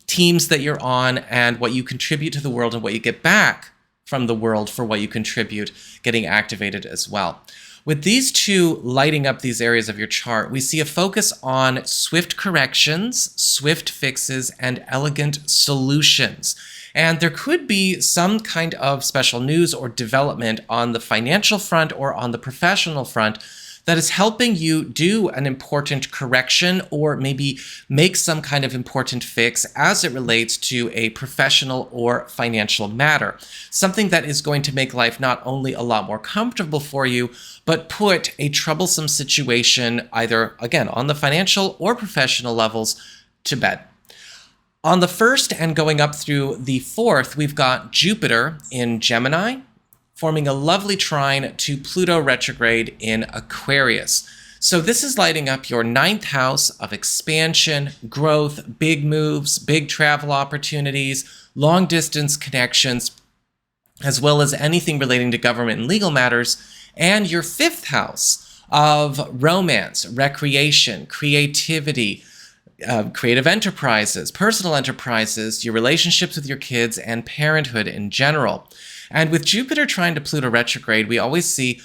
teams that you're on, and what you contribute to the world and what you get back from the world for what you contribute, getting activated as well. With these two lighting up these areas of your chart, we see a focus on swift corrections, swift fixes, and elegant solutions. And there could be some kind of special news or development on the financial front or on the professional front that is helping you do an important correction or maybe make some kind of important fix as it relates to a professional or financial matter. Something that is going to make life not only a lot more comfortable for you, but put a troublesome situation either, again, on the financial or professional levels to bed. On the 1st and going up through the 4th, we've got Jupiter in Gemini, forming a lovely trine to Pluto retrograde in Aquarius. So this is lighting up your 9th house of expansion, growth, big moves, big travel opportunities, long distance connections, as well as anything relating to government and legal matters, and your 5th house of romance, recreation, creativity, creative enterprises, personal enterprises, your relationships with your kids, and parenthood in general. And with Jupiter trying to Pluto retrograde, we always see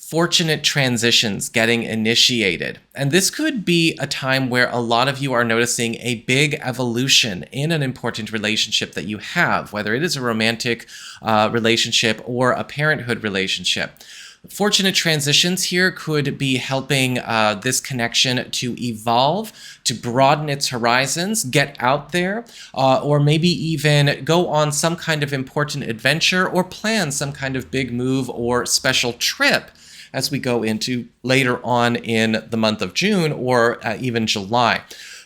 fortunate transitions getting initiated. And this could be a time where a lot of you are noticing a big evolution in an important relationship that you have, whether it is a romantic relationship or a parenthood relationship. Fortunate transitions here could be helping this connection to evolve, to broaden its horizons, get out there, or maybe even go on some kind of important adventure or plan some kind of big move or special trip as we go into later on in the month of June or even July.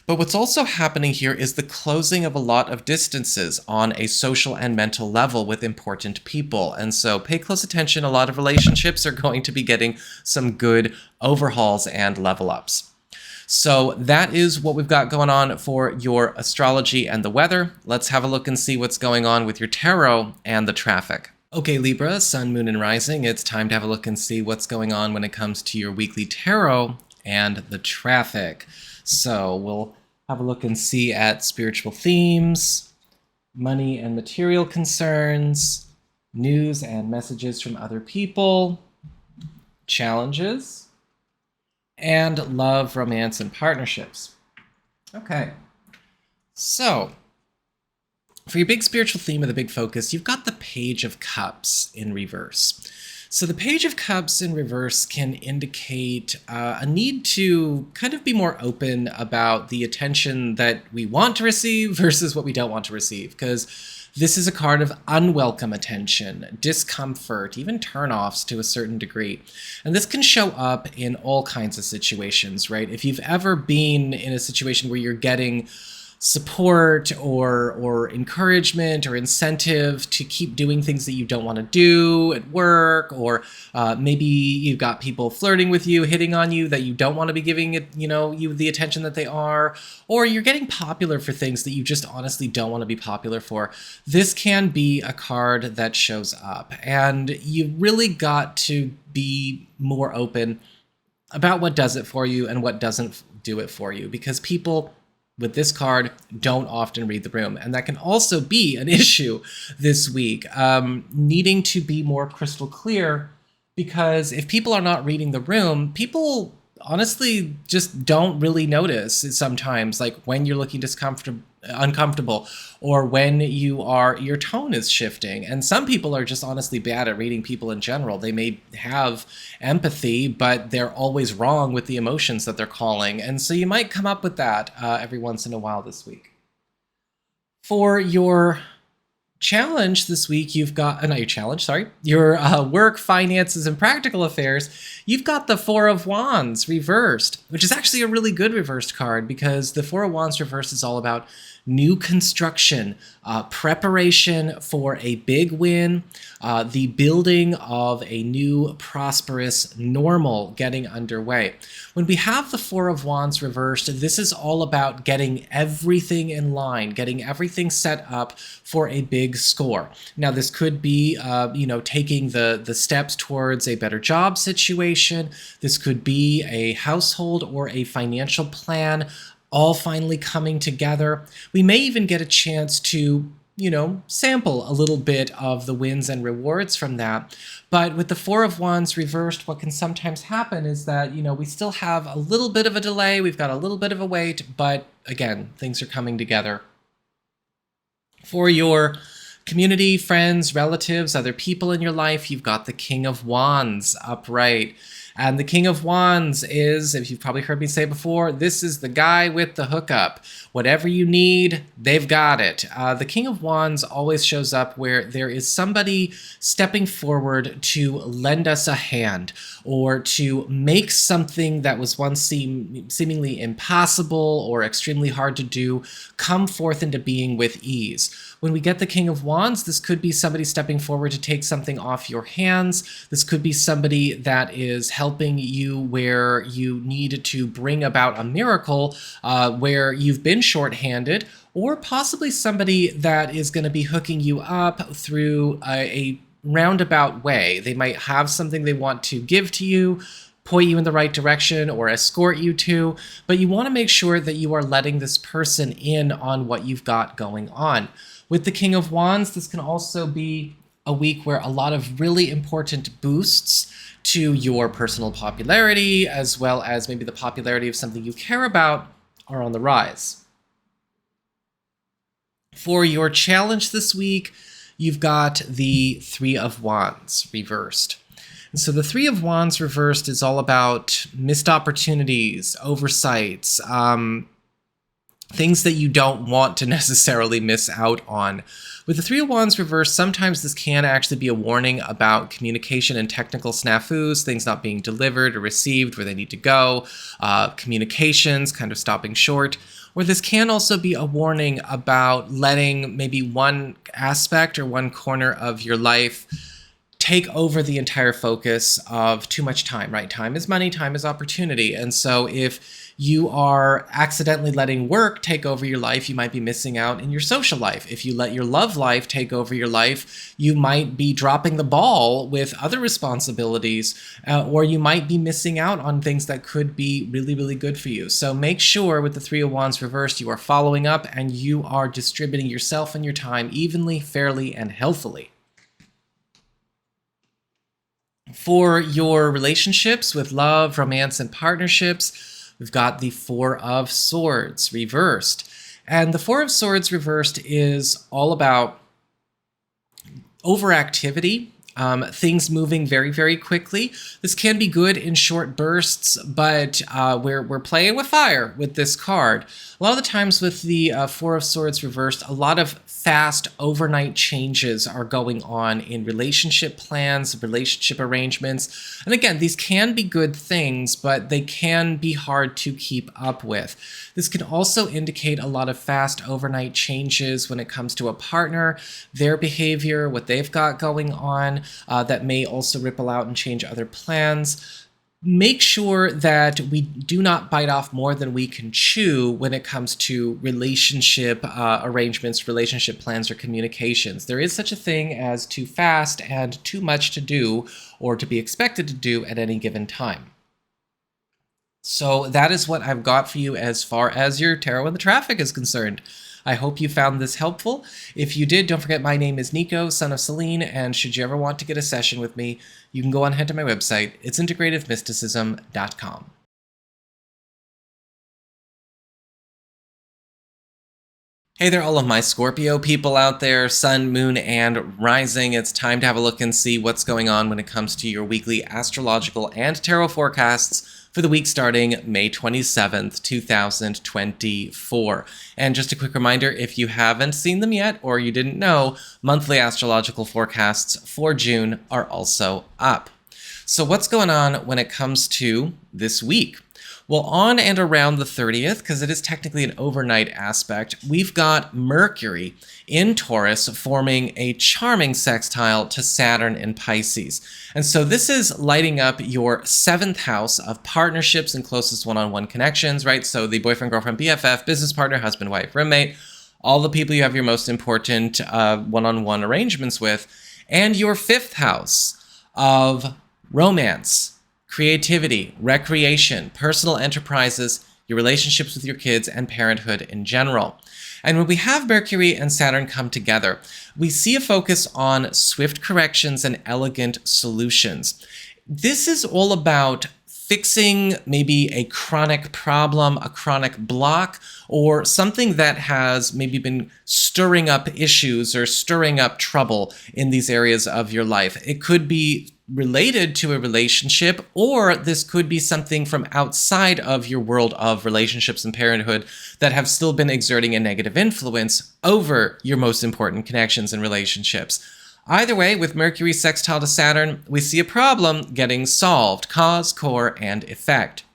But what's also happening here is the closing of a lot of distances on a social and mental level with important people. And so pay close attention. A lot of relationships are going to be getting some good overhauls and level ups. So that is what we've got going on for your astrology and the weather. Let's have a look and see what's going on with your tarot and the traffic. Okay, Libra, Sun, Moon, and Rising, it's time to have a look and see what's going on when it comes to your weekly tarot and the traffic. So we'll have a look and see at spiritual themes, money and material concerns, news and messages from other people, challenges, and love, romance, and partnerships. Okay, so for your big spiritual theme or the big focus, you've got the Page of Cups in reverse. So the Page of Cups in reverse can indicate a need to kind of be more open about the attention that we want to receive versus what we don't want to receive, because this is a card of unwelcome attention, discomfort, even turnoffs to a certain degree. And this can show up in all kinds of situations, right? If you've ever been in a situation where you're getting support or encouragement or incentive to keep doing things that you don't want to do at work, or maybe you've got people flirting with you, hitting on you that you don't want to be giving it, you the attention that they are, or you're getting popular for things that you just honestly don't want to be popular for. This can be a card that shows up, and you really got to be more open about what does it for you and what doesn't do it for you, because people with this card don't often read the room. And that can also be an issue this week, needing to be more crystal clear, because if people are not reading the room, people honestly just don't really notice sometimes, like when you're looking uncomfortable, or when your tone is shifting. And some people are just honestly bad at reading people in general. They may have empathy, but they're always wrong with the emotions that they're calling. And so you might come up with that every once in a while this week. For your challenge this week, you've got, your work, finances, and practical affairs, you've got the Four of Wands reversed, which is actually a really good reversed card, because the Four of Wands reversed is all about new construction, preparation for a big win, the building of a new prosperous normal getting underway. When we have the Four of Wands reversed, this is all about getting everything in line, getting everything set up for a big score. Now, this could be, taking the steps towards a better job situation. This could be a household or a financial plan, all finally coming together. We may even get a chance to, sample a little bit of the wins and rewards from that. But with the Four of Wands reversed, what can sometimes happen is that, we still have a little bit of a delay. We've got a little bit of a wait, but again, things are coming together. For your community, friends, relatives, other people in your life, you've got the King of Wands upright. And the King of Wands is, if you've probably heard me say before, this is the guy with the hookup. Whatever you need, they've got it. The King of Wands always shows up where there is somebody stepping forward to lend us a hand, or to make something that was once seemingly impossible or extremely hard to do come forth into being with ease. When we get the King of Wands, this could be somebody stepping forward to take something off your hands. This could be somebody that is helping you where you need to bring about a miracle, where you've been shorthanded, or possibly somebody that is going to be hooking you up through a roundabout way. They might have something they want to give to you, point you in the right direction, or escort you to, but you want to make sure that you are letting this person in on what you've got going on. With the King of Wands, this can also be a week where a lot of really important boosts to your personal popularity, as well as maybe the popularity of something you care about, are on the rise. For your challenge this week, you've got the Three of Wands reversed. And so the Three of Wands reversed is all about missed opportunities, oversights, things that you don't want to necessarily miss out on. With the Three of Wands reversed, sometimes this can actually be a warning about communication and technical snafus, things not being delivered or received where they need to go, communications kind of stopping short. Or this can also be a warning about letting maybe one aspect or one corner of your life take over the entire focus of too much time, right? Time is money, time is opportunity. And so if you are accidentally letting work take over your life, you might be missing out in your social life. If you let your love life take over your life, you might be dropping the ball with other responsibilities, or you might be missing out on things that could be really, really good for you. So make sure with the Three of Wands reversed, you are following up and you are distributing yourself and your time evenly, fairly, and healthily. For your relationships with love, romance, and partnerships, we've got the Four of Swords reversed. And the Four of Swords reversed is all about overactivity, things moving very, very quickly. This can be good in short bursts, but we're playing with fire with this card. A lot of the times with the Four of Swords reversed, a lot of fast overnight changes are going on in relationship plans, relationship arrangements. And again, these can be good things, but they can be hard to keep up with. This can also indicate a lot of fast overnight changes when it comes to a partner, their behavior, what they've got going on, that may also ripple out and change other plans. Make sure that we do not bite off more than we can chew when it comes to relationship arrangements, relationship plans, or communications. There is such a thing as too fast and too much to do or to be expected to do at any given time. So that is what I've got for you as far as your tarot and the traffic is concerned. I hope you found this helpful. If you did, don't forget my name is Nico, Son of Selene, and should you ever want to get a session with me, you can go on ahead to my website. It's integrativemysticism.com. Hey there, all of my Scorpio people out there, Sun, Moon, and Rising. It's time to have a look and see what's going on when it comes to your weekly astrological and tarot forecasts for the week starting May 27th, 2024. And just a quick reminder, if you haven't seen them yet or you didn't know, monthly astrological forecasts for June are also up. So what's going on when it comes to this week? Well, on and around the 30th, because it is technically an overnight aspect, we've got Mercury in Taurus forming a charming sextile to Saturn in Pisces. And so this is lighting up your 7th house of partnerships and closest one-on-one connections, right? So the boyfriend, girlfriend, BFF, business partner, husband, wife, roommate, all the people you have your most important one-on-one arrangements with, and your 5th house of romance, creativity, recreation, personal enterprises, your relationships with your kids, and parenthood in general. And when we have Mercury and Saturn come together, we see a focus on swift corrections and elegant solutions. This is all about fixing maybe a chronic problem, a chronic block, or something that has maybe been stirring up issues or stirring up trouble in these areas of your life. It could be related to a relationship, or this could be something from outside of your world of relationships and parenthood that have still been exerting a negative influence over your most important connections and relationships. Either way, with Mercury sextile to Saturn, we see a problem getting solved, cause, core, and effect.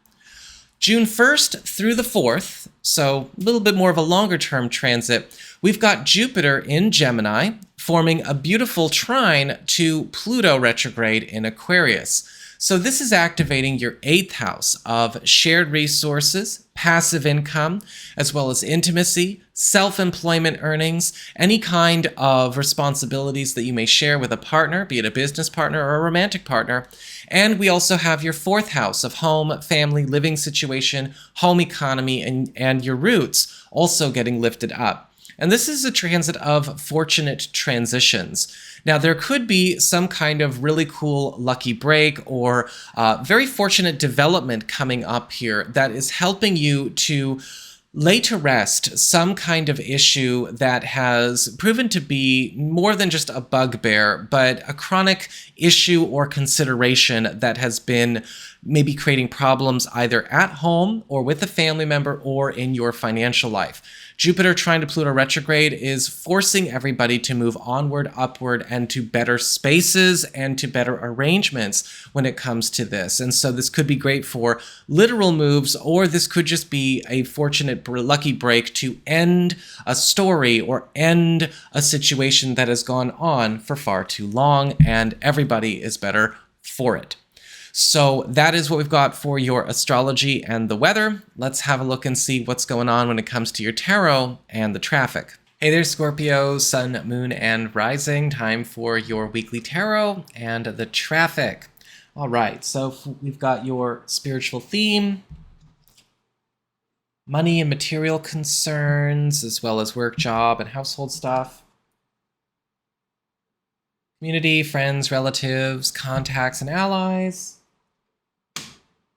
June 1st through the 4th, so a little bit more of a longer-term transit, we've got Jupiter in Gemini forming a beautiful trine to Pluto retrograde in Aquarius. So this is activating your 8th house of shared resources, passive income, as well as intimacy, self-employment earnings, any kind of responsibilities that you may share with a partner, be it a business partner or a romantic partner. And we also have your 4th house of home, family, living situation, home economy, and your roots also getting lifted up. And this is a transit of fortunate transitions. Now, there could be some kind of really cool lucky break or very fortunate development coming up here that is helping you to lay to rest some kind of issue that has proven to be more than just a bugbear, but a chronic issue or consideration that has been maybe creating problems either at home or with a family member or in your financial life. Jupiter trine to Pluto retrograde is forcing everybody to move onward, upward, and to better spaces and to better arrangements when it comes to this. And so this could be great for literal moves, or this could just be a fortunate lucky break to end a story or end a situation that has gone on for far too long, and everybody is better for it. So that is what we've got for your astrology and the weather. Let's have a look and see what's going on when it comes to your tarot and the traffic. Hey there, Scorpio, Sun, Moon, and Rising. Time for your weekly tarot and the traffic. All right, so we've got your spiritual theme, money and material concerns, as well as work, job, and household stuff. Community, friends, relatives, contacts, and allies.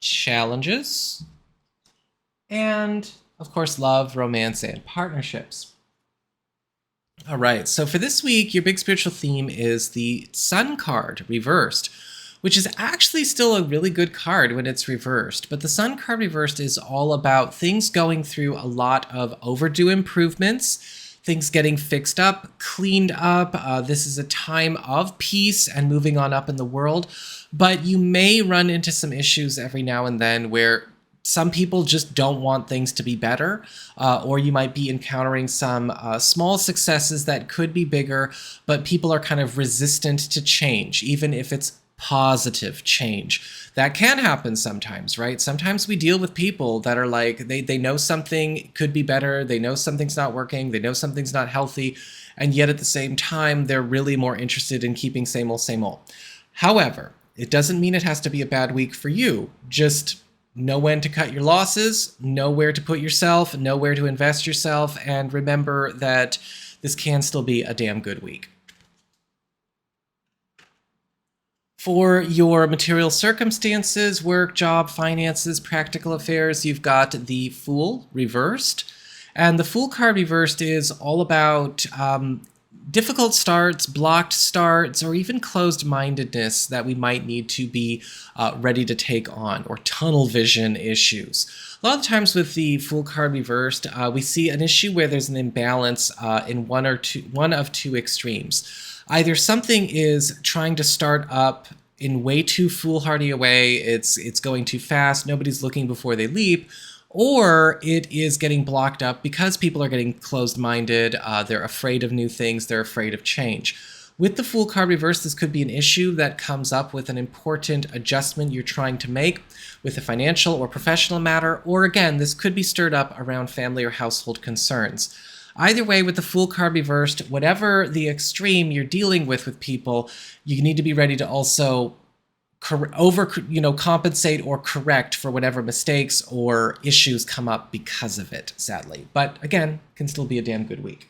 Challenges, and of course love, romance, and partnerships. All right, so for this week, your big spiritual theme is the Sun card reversed, which is actually still a really good card when it's reversed. But the Sun card reversed is all about things going through a lot of overdue improvements, things getting fixed up, cleaned up. This is a time of peace and moving on up in the world. But you may run into some issues every now and then where some people just don't want things to be better, or you might be encountering some small successes that could be bigger, but people are kind of resistant to change, even if it's positive change. That can happen sometimes, right? Sometimes we deal with people that are like, they know something could be better, they know something's not working, they know something's not healthy, and yet at the same time, they're really more interested in keeping same old, same old. However, it doesn't mean it has to be a bad week for you. Just know when to cut your losses, know where to put yourself, know where to invest yourself, and remember that this can still be a damn good week. For your material circumstances, work, job, finances, practical affairs, you've got the Fool reversed. And the Fool card reversed is all about difficult starts, blocked starts, or even closed-mindedness that we might need to be ready to take on, or tunnel vision issues. A lot of times with the Fool card reversed, we see an issue where there's an imbalance in one of two extremes. Either something is trying to start up in way too foolhardy a way, it's going too fast, nobody's looking before they leap, or it is getting blocked up because people are getting closed-minded, they're afraid of new things, they're afraid of change. With the Fool card reversed, this could be an issue that comes up with an important adjustment you're trying to make with a financial or professional matter, or again, this could be stirred up around family or household concerns. Either way, with the Fool card reversed, whatever the extreme you're dealing with people, you need to be ready to also compensate or correct for whatever mistakes or issues come up because of it, sadly. But again, can still be a damn good week.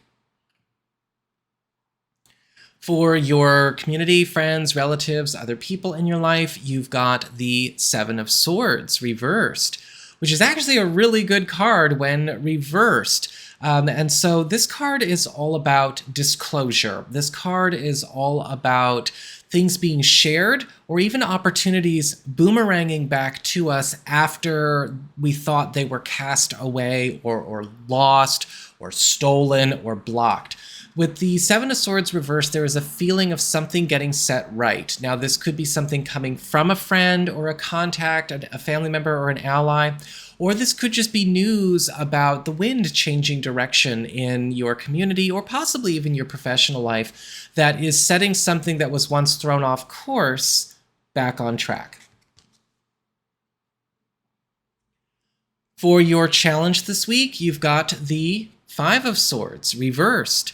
For your community, friends, relatives, other people in your life, you've got the Seven of Swords reversed, which is actually a really good card when reversed. And so this card is all about disclosure. This card is all about things being shared, or even opportunities boomeranging back to us after we thought they were cast away or lost or stolen or blocked. With the Seven of Swords reversed, there is a feeling of something getting set right. Now, this could be something coming from a friend or a contact, a family member or an ally, or this could just be news about the wind changing direction in your community or possibly even your professional life that is setting something that was once thrown off course back on track. For your challenge this week, you've got the Five of Swords reversed,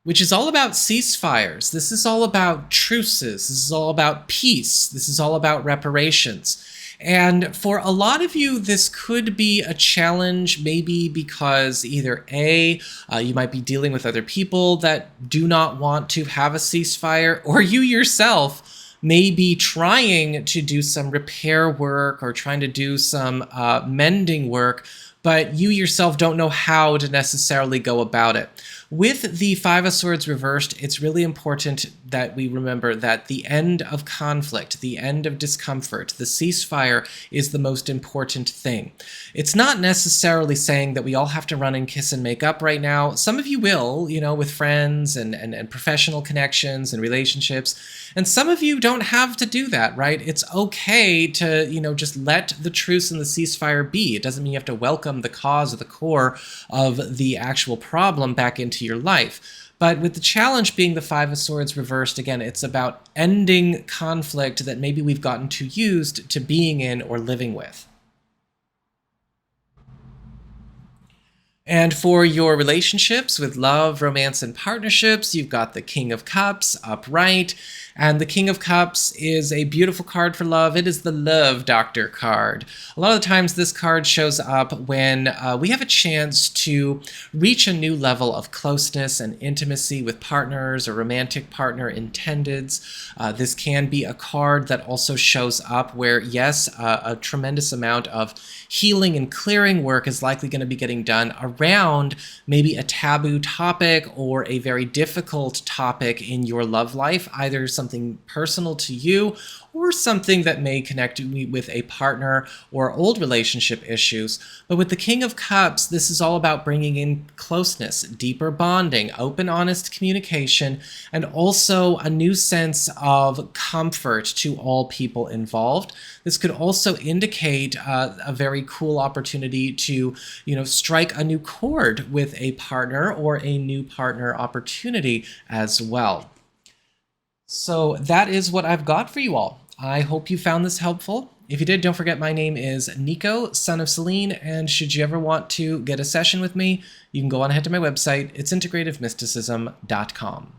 which is all about ceasefires. This is all about truces. This is all about peace. This is all about reparations. And for a lot of you, this could be a challenge, maybe because either A, you might be dealing with other people that do not want to have a ceasefire, or you yourself may be trying to do some repair work or trying to do some mending work, but you yourself don't know how to necessarily go about it. With the Five of Swords reversed, it's really important that we remember that the end of conflict, the end of discomfort, the ceasefire is the most important thing. It's not necessarily saying that we all have to run and kiss and make up right now. Some of you will, you know, with friends and professional connections and relationships. And some of you don't have to do that, right? It's okay to, you know, just let the truce and the ceasefire be. It doesn't mean you have to welcome the cause or the core of the actual problem back into your life. But with the challenge being the Five of Swords reversed, again, it's about ending conflict that maybe we've gotten too used to being in or living with. And for your relationships with love, romance, and partnerships, you've got the King of Cups upright. And the King of Cups is a beautiful card for love. It is the Love Doctor card. A lot of the times this card shows up when we have a chance to reach a new level of closeness and intimacy with partners or romantic partner intendeds. This can be a card that also shows up where, yes, a tremendous amount of healing and clearing work is likely going to be getting done around maybe a taboo topic or a very difficult topic in your love life, either something personal to you or something that may connect you with a partner or old relationship issues. But with the King of Cups, this is all about bringing in closeness, deeper bonding, open, honest communication, and also a new sense of comfort to all people involved. This could also indicate a very cool opportunity to, you know, strike a new chord with a partner or a new partner opportunity as well. So that is what I've got for you all. I hope you found this helpful. If you did, don't forget my name is Nico, Son of Selene, and should you ever want to get a session with me, you can go on ahead to my website. It's integrativemysticism.com.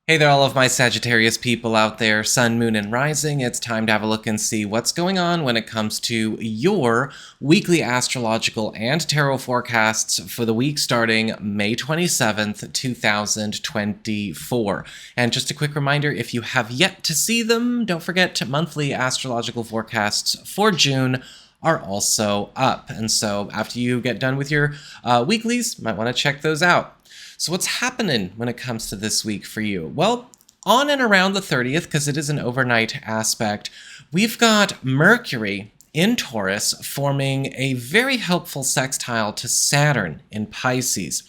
Hey there, all of my Sagittarius people out there, Sun, Moon, and Rising. It's time to have a look and see what's going on when it comes to your weekly astrological and tarot forecasts for the week starting May 27th, 2024. And just a quick reminder, if you have yet to see them, don't forget monthly astrological forecasts for June are also up. And so after you get done with your weeklies, you might want to check those out. So what's happening when it comes to this week for you? Well, on and around the 30th, because it is an overnight aspect, we've got Mercury in Taurus forming a very helpful sextile to Saturn in Pisces.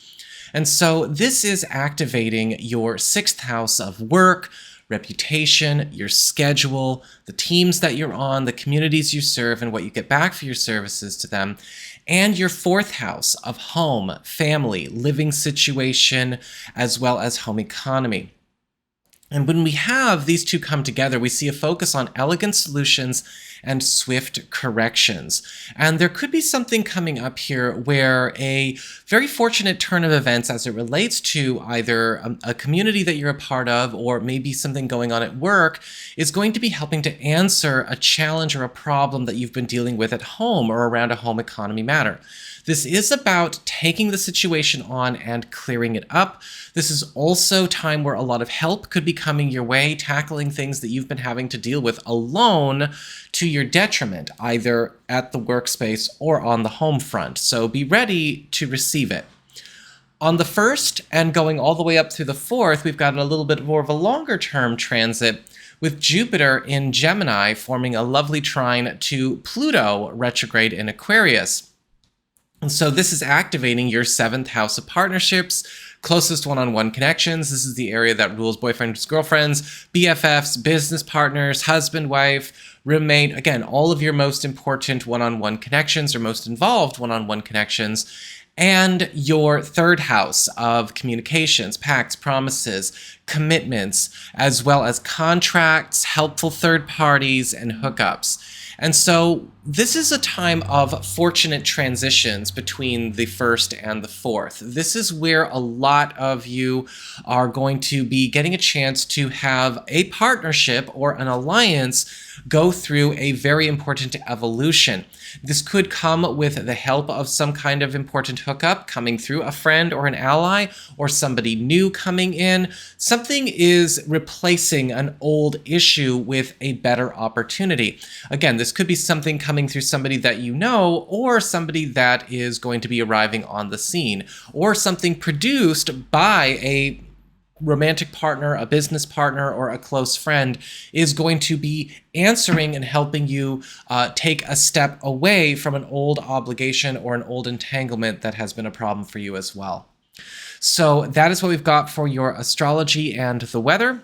And so this is activating your 6th house of work, reputation, your schedule, the teams that you're on, the communities you serve, and what you get back for your services to them, and your 4th house of home, family, living situation, as well as home economy. And when we have these two come together, we see a focus on elegant solutions and swift corrections. And there could be something coming up here where a very fortunate turn of events as it relates to either a community that you're a part of or maybe something going on at work is going to be helping to answer a challenge or a problem that you've been dealing with at home or around a home economy matter. This is about taking the situation on and clearing it up. This is also time where a lot of help could be coming your way, tackling things that you've been having to deal with alone to your detriment, either at the workspace or on the home front. So be ready to receive it. On the 1st and going all the way up through the 4th, we've got a little bit more of a longer term transit with Jupiter in Gemini forming a lovely trine to Pluto retrograde in Aquarius. And so this is activating your 7th house of partnerships, closest one-on-one connections. This is the area that rules boyfriends, girlfriends, BFFs, business partners, husband, wife, roommate. Again, all of your most important one-on-one connections or most involved one-on-one connections. And your 3rd house of communications, pacts, promises, commitments, as well as contracts, helpful third parties, and hookups. And so this is a time of fortunate transitions between the 1st and the 4th. This is where a lot of you are going to be getting a chance to have a partnership or an alliance go through a very important evolution. This could come with the help of some kind of important hookup coming through a friend or an ally, or somebody new coming in. Something is replacing an old issue with a better opportunity. Again, this could be something coming through somebody that you know, or somebody that is going to be arriving on the scene, or something produced by a romantic partner, a business partner, or a close friend is going to be answering and helping you take a step away from an old obligation or an old entanglement that has been a problem for you as well. So that is what we've got for your astrology and the weather.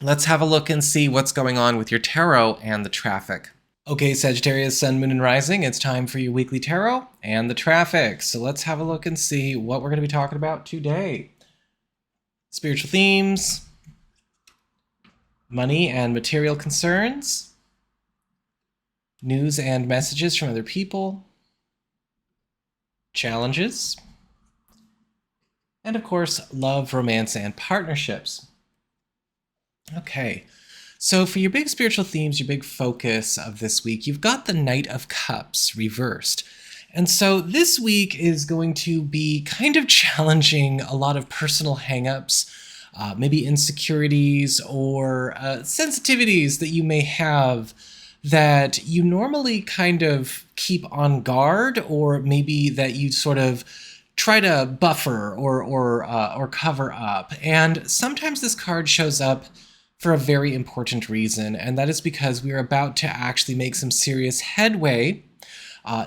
Let's have a look and see what's going on with your tarot and the traffic. Okay, Sagittarius, Sun, Moon, and Rising, it's time for your weekly tarot and the traffic. So let's have a look and see what we're going to be talking about today. Spiritual themes, money and material concerns, news and messages from other people, challenges, and of course, love, romance, and partnerships. Okay, so for your big spiritual themes, your big focus of this week, you've got the Knight of Cups reversed. And so this week is going to be kind of challenging a lot of personal hangups, maybe insecurities or sensitivities that you may have that you normally kind of keep on guard, or maybe that you sort of try to buffer or cover up. And sometimes this card shows up for a very important reason, and that is because we are about to actually make some serious headway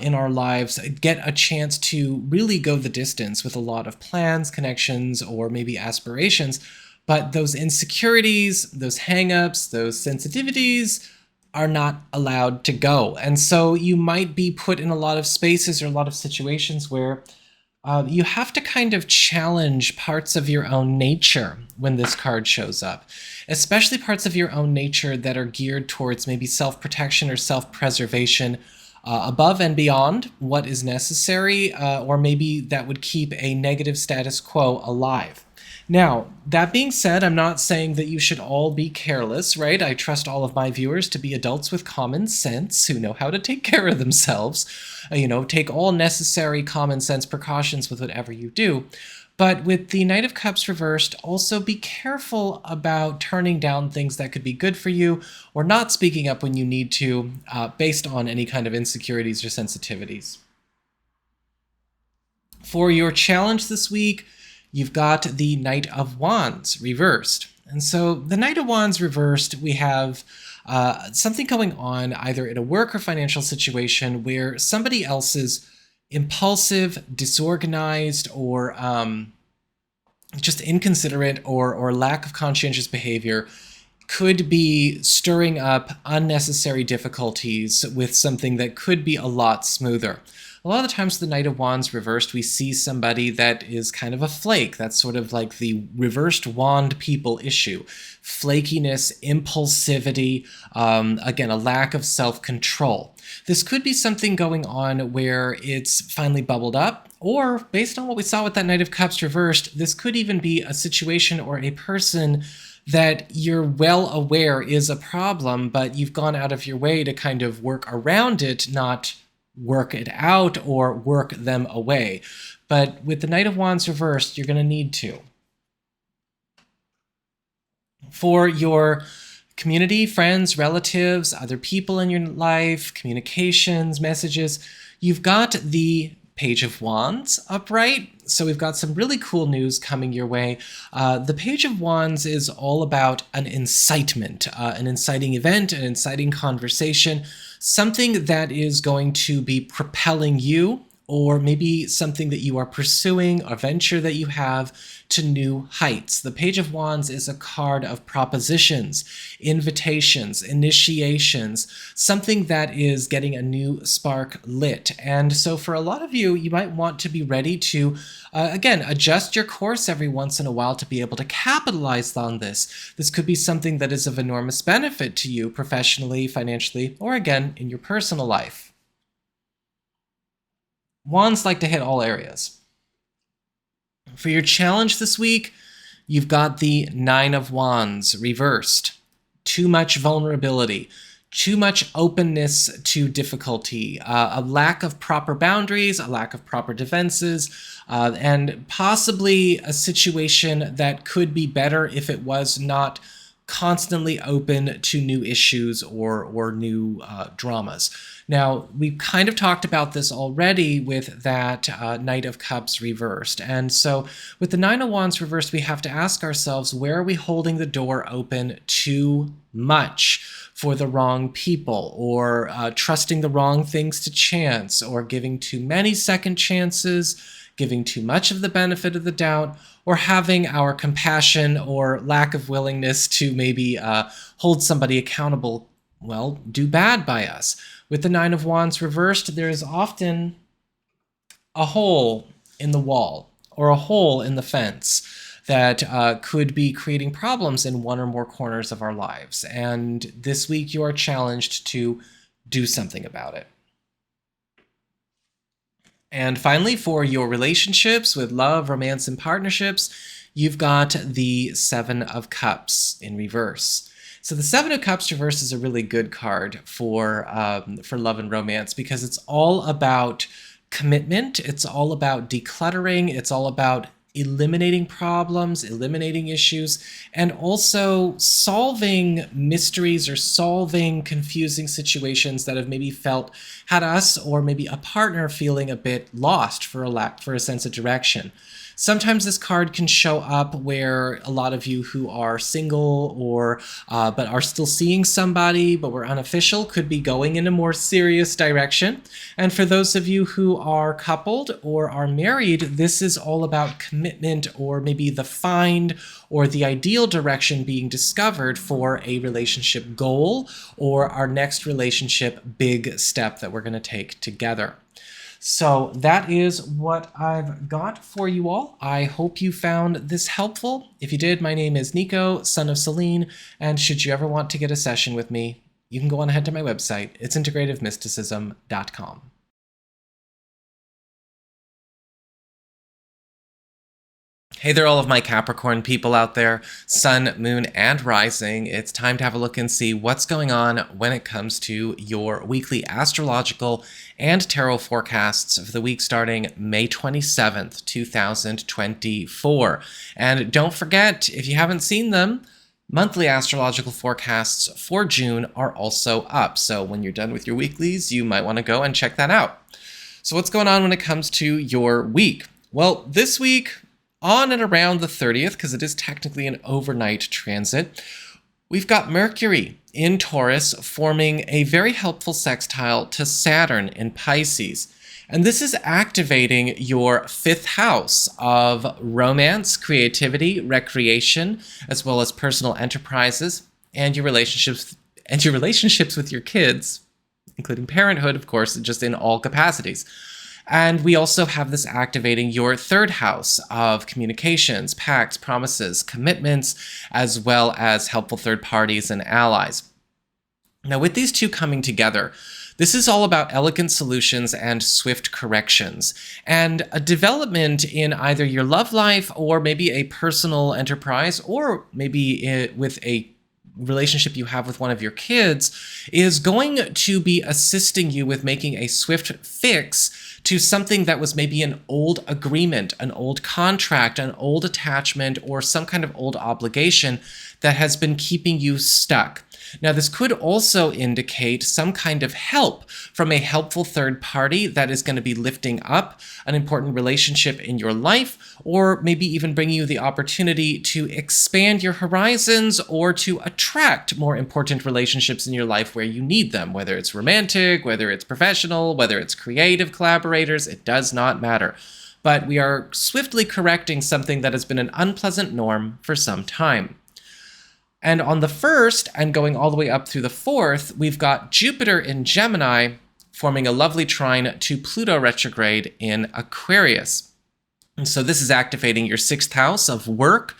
in our lives, get a chance to really go the distance with a lot of plans, connections, or maybe aspirations. But those insecurities, those hangups, those sensitivities are not allowed to go. And so you might be put in a lot of spaces or a lot of situations where you have to kind of challenge parts of your own nature when this card shows up, especially parts of your own nature that are geared towards maybe self-protection or self-preservation, above and beyond what is necessary, or maybe that would keep a negative status quo alive. Now, that being said, I'm not saying that you should all be careless, right? I trust all of my viewers to be adults with common sense who know how to take care of themselves. Take all necessary common sense precautions with whatever you do. But with the Knight of Cups reversed, also be careful about turning down things that could be good for you, or not speaking up when you need to, based on any kind of insecurities or sensitivities. For your challenge this week, you've got the Knight of Wands reversed. And so the Knight of Wands reversed, we have something going on either in a work or financial situation where somebody else's impulsive, disorganized, or just inconsiderate or lack of conscientious behavior could be stirring up unnecessary difficulties with something that could be a lot smoother. A lot of the times the Knight of Wands reversed, we see somebody that is kind of a flake. That's sort of like the reversed wand people issue. Flakiness, impulsivity, again, a lack of self-control. This could be something going on where it's finally bubbled up, or based on what we saw with that Knight of Cups reversed, this could even be a situation or a person that you're well aware is a problem, but you've gone out of your way to kind of work around it, not work it out or work them away. But with the Knight of Wands reversed, you're going to need to. For your community, friends, relatives, other people in your life, communications, messages, you've got the Page of Wands upright. So we've got some really cool news coming your way. The Page of Wands is all about an incitement, an inciting event, an inciting conversation, something that is going to be propelling you or maybe something that you are pursuing, a venture that you have, to new heights. The Page of Wands is a card of propositions, invitations, initiations, something that is getting a new spark lit. And so for a lot of you, you might want to be ready to, again, adjust your course every once in a while to be able to capitalize on this. This could be something that is of enormous benefit to you professionally, financially, or again, in your personal life. Wands like to hit all areas. For your challenge this week, you've got the Nine of Wands reversed. Too much vulnerability, too much openness to difficulty, a lack of proper boundaries, a lack of proper defenses, and possibly a situation that could be better if it was not constantly open to new issues or new dramas. Now, we've kind of talked about this already with that Knight of Cups reversed. And so with the Nine of Wands reversed, we have to ask ourselves, where are we holding the door open too much for the wrong people, or trusting the wrong things to chance, or giving too many second chances, giving too much of the benefit of the doubt, or having our compassion or lack of willingness to maybe hold somebody accountable, well, do bad by us. With the Nine of Wands reversed, there is often a hole in the wall or a hole in the fence that could be creating problems in one or more corners of our lives. And this week you are challenged to do something about it. And finally, for your relationships with love, romance, and partnerships, you've got the Seven of Cups in reverse. So the Seven of Cups reverse is a really good card for love and romance, because it's all about commitment. It's all about decluttering. It's all about eliminating problems, eliminating issues, and also solving mysteries or solving confusing situations that have maybe had us or maybe a partner feeling a bit lost for a sense of direction. Sometimes this card can show up where a lot of you who are single or but are still seeing somebody but were unofficial could be going in a more serious direction. And for those of you who are coupled or are married, this is all about commitment, or maybe the find or the ideal direction being discovered for a relationship goal or our next relationship big step that we're going to take together. So that is what I've got for you all. I hope you found this helpful. If you did, my name is Nico, Son of Selene, and should you ever want to get a session with me, you can go on ahead to my website. It's integrativemysticism.com. Hey there, all of my Capricorn people out there, Sun, Moon, and Rising. It's time to have a look and see what's going on when it comes to your weekly astrological and tarot forecasts for the week starting May 27th, 2024. And don't forget, if you haven't seen them, monthly astrological forecasts for June are also up. So when you're done with your weeklies, you might want to go and check that out. So what's going on when it comes to your week? Well, this week, on and around the 30th, because it is technically an overnight transit, we've got Mercury in Taurus forming a very helpful sextile to Saturn in Pisces. And this is activating your fifth house of romance, creativity, recreation, as well as personal enterprises, and your relationships with your kids, including parenthood, of course, just in all capacities. And we also have this activating your third house of communications, pacts, promises, commitments, as well as helpful third parties and allies. Now, with these two coming together, this is all about elegant solutions and swift corrections, and a development in either your love life or maybe a personal enterprise, or maybe with a relationship you have with one of your kids, is going to be assisting you with making a swift fix to something that was maybe an old agreement, an old contract, an old attachment, or some kind of old obligation that has been keeping you stuck. Now, this could also indicate some kind of help from a helpful third party that is going to be lifting up an important relationship in your life, or maybe even bringing you the opportunity to expand your horizons or to attract more important relationships in your life where you need them, whether it's romantic, whether it's professional, whether it's creative collaborators, it does not matter. But we are swiftly correcting something that has been an unpleasant norm for some time. And on the 1st, and going all the way up through the 4th, we've got Jupiter in Gemini forming a lovely trine to Pluto retrograde in Aquarius. And so this is activating your 6th house of work,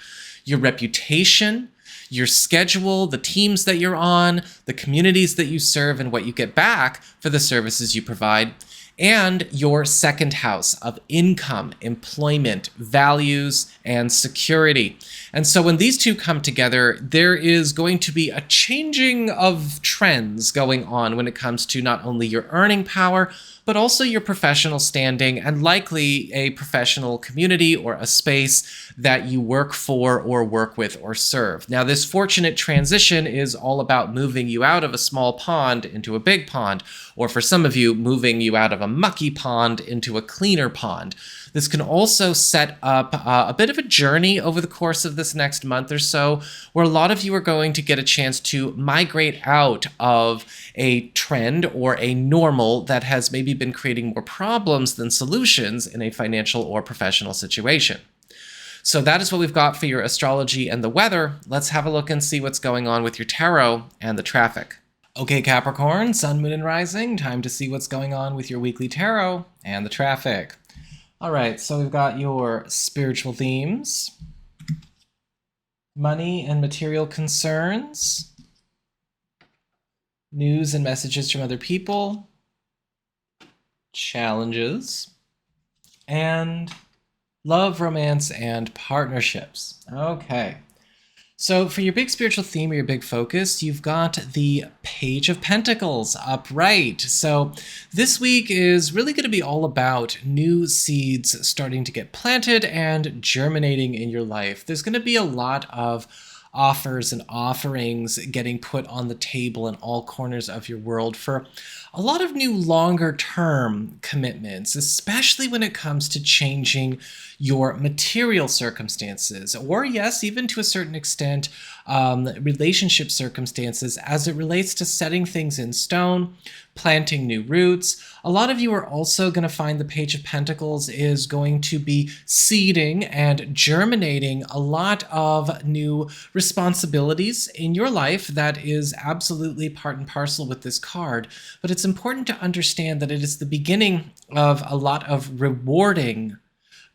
your reputation, your schedule, the teams that you're on, the communities that you serve, and what you get back for the services you provide, and your 2nd house of income, employment, values, and security. And so when these two come together, there is going to be a changing of trends going on when it comes to not only your earning power, but also your professional standing and likely a professional community or a space that you work for or work with or serve. Now, this fortunate transition is all about moving you out of a small pond into a big pond, or for some of you, moving you out of a mucky pond into a cleaner pond. This can also set up a bit of a journey over the course of this next month or so, where a lot of you are going to get a chance to migrate out of a trend or a normal that has maybe been creating more problems than solutions in a financial or professional situation. So that is what we've got for your astrology and the weather. Let's have a look and see what's going on with your tarot and the traffic. Okay, Capricorn, Sun, Moon, and Rising, time to see what's going on with your weekly tarot and the traffic. All right, so we've got your spiritual themes, money and material concerns, news and messages from other people, challenges, and love, romance, and partnerships. Okay. So for your big spiritual theme or your big focus, you've got the Page of Pentacles upright. So this week is really going to be all about new seeds starting to get planted and germinating in your life. There's going to be a lot of offers and offerings getting put on the table in all corners of your world for a lot of new longer-term commitments, especially when it comes to changing your material circumstances, or yes, even to a certain extent, relationship circumstances as it relates to setting things in stone, planting new roots. A lot of you are also going to find the Page of Pentacles is going to be seeding and germinating a lot of new responsibilities in your life. That is absolutely part and parcel with this card, but it's important to understand that it is the beginning of a lot of rewarding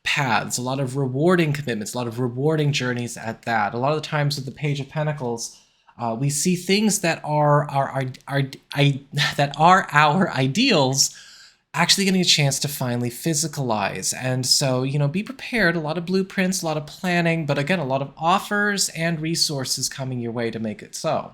paths, a lot of rewarding commitments, a lot of rewarding journeys at that. A lot of the times with the Page of Pentacles, we see things that are our ideals actually getting a chance to finally physicalize. And so, be prepared. A lot of blueprints, a lot of planning, but again, a lot of offers and resources coming your way to make it so.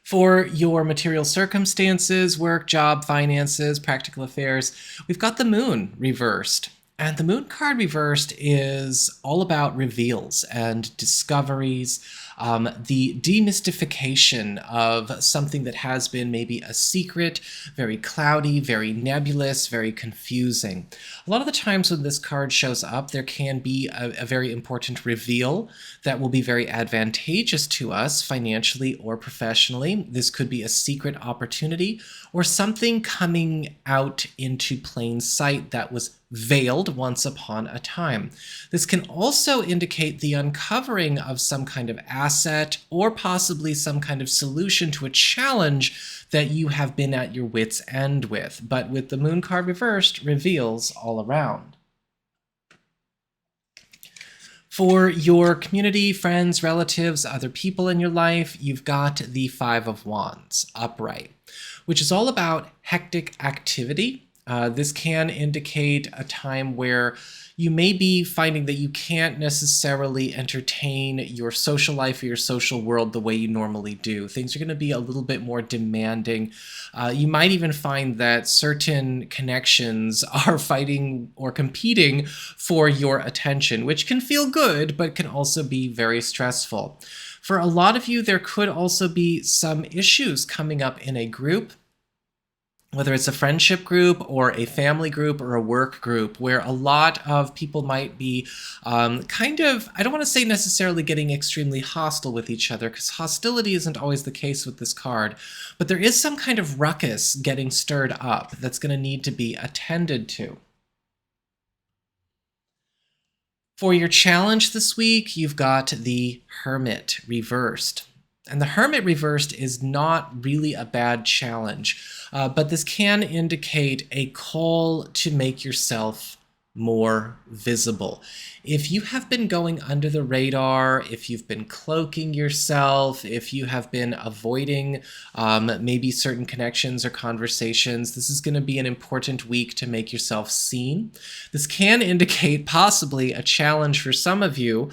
For your material circumstances, work, job, finances, practical affairs, we've got the Moon reversed. And the Moon card reversed is all about reveals and discoveries, the demystification of something that has been maybe a secret, very cloudy, very nebulous, very confusing. A lot of the times when this card shows up, there can be a very important reveal that will be very advantageous to us financially or professionally. This could be a secret opportunity or something coming out into plain sight that was veiled once upon a time. This can also indicate the uncovering of some kind of asset or possibly some kind of solution to a challenge that you have been at your wit's end with. But with the Moon card reversed, reveals all around. For your community, friends, relatives, other people in your life, you've got the Five of Wands upright, which is all about hectic activity. This can indicate a time where you may be finding that you can't necessarily entertain your social life or your social world the way you normally do. Things are going to be a little bit more demanding. You might even find that certain connections are fighting or competing for your attention, which can feel good, but can also be very stressful. For a lot of you, there could also be some issues coming up in a group, whether it's a friendship group or a family group or a work group, where a lot of people might be I don't want to say necessarily getting extremely hostile with each other, because hostility isn't always the case with this card, but there is some kind of ruckus getting stirred up that's going to need to be attended to. For your challenge this week, you've got the Hermit reversed. And the Hermit reversed is not really a bad challenge, but this can indicate a call to make yourself more visible. If you have been going under the radar, if you've been cloaking yourself, if you have been avoiding maybe certain connections or conversations, this is going to be an important week to make yourself seen. This can indicate possibly a challenge for some of you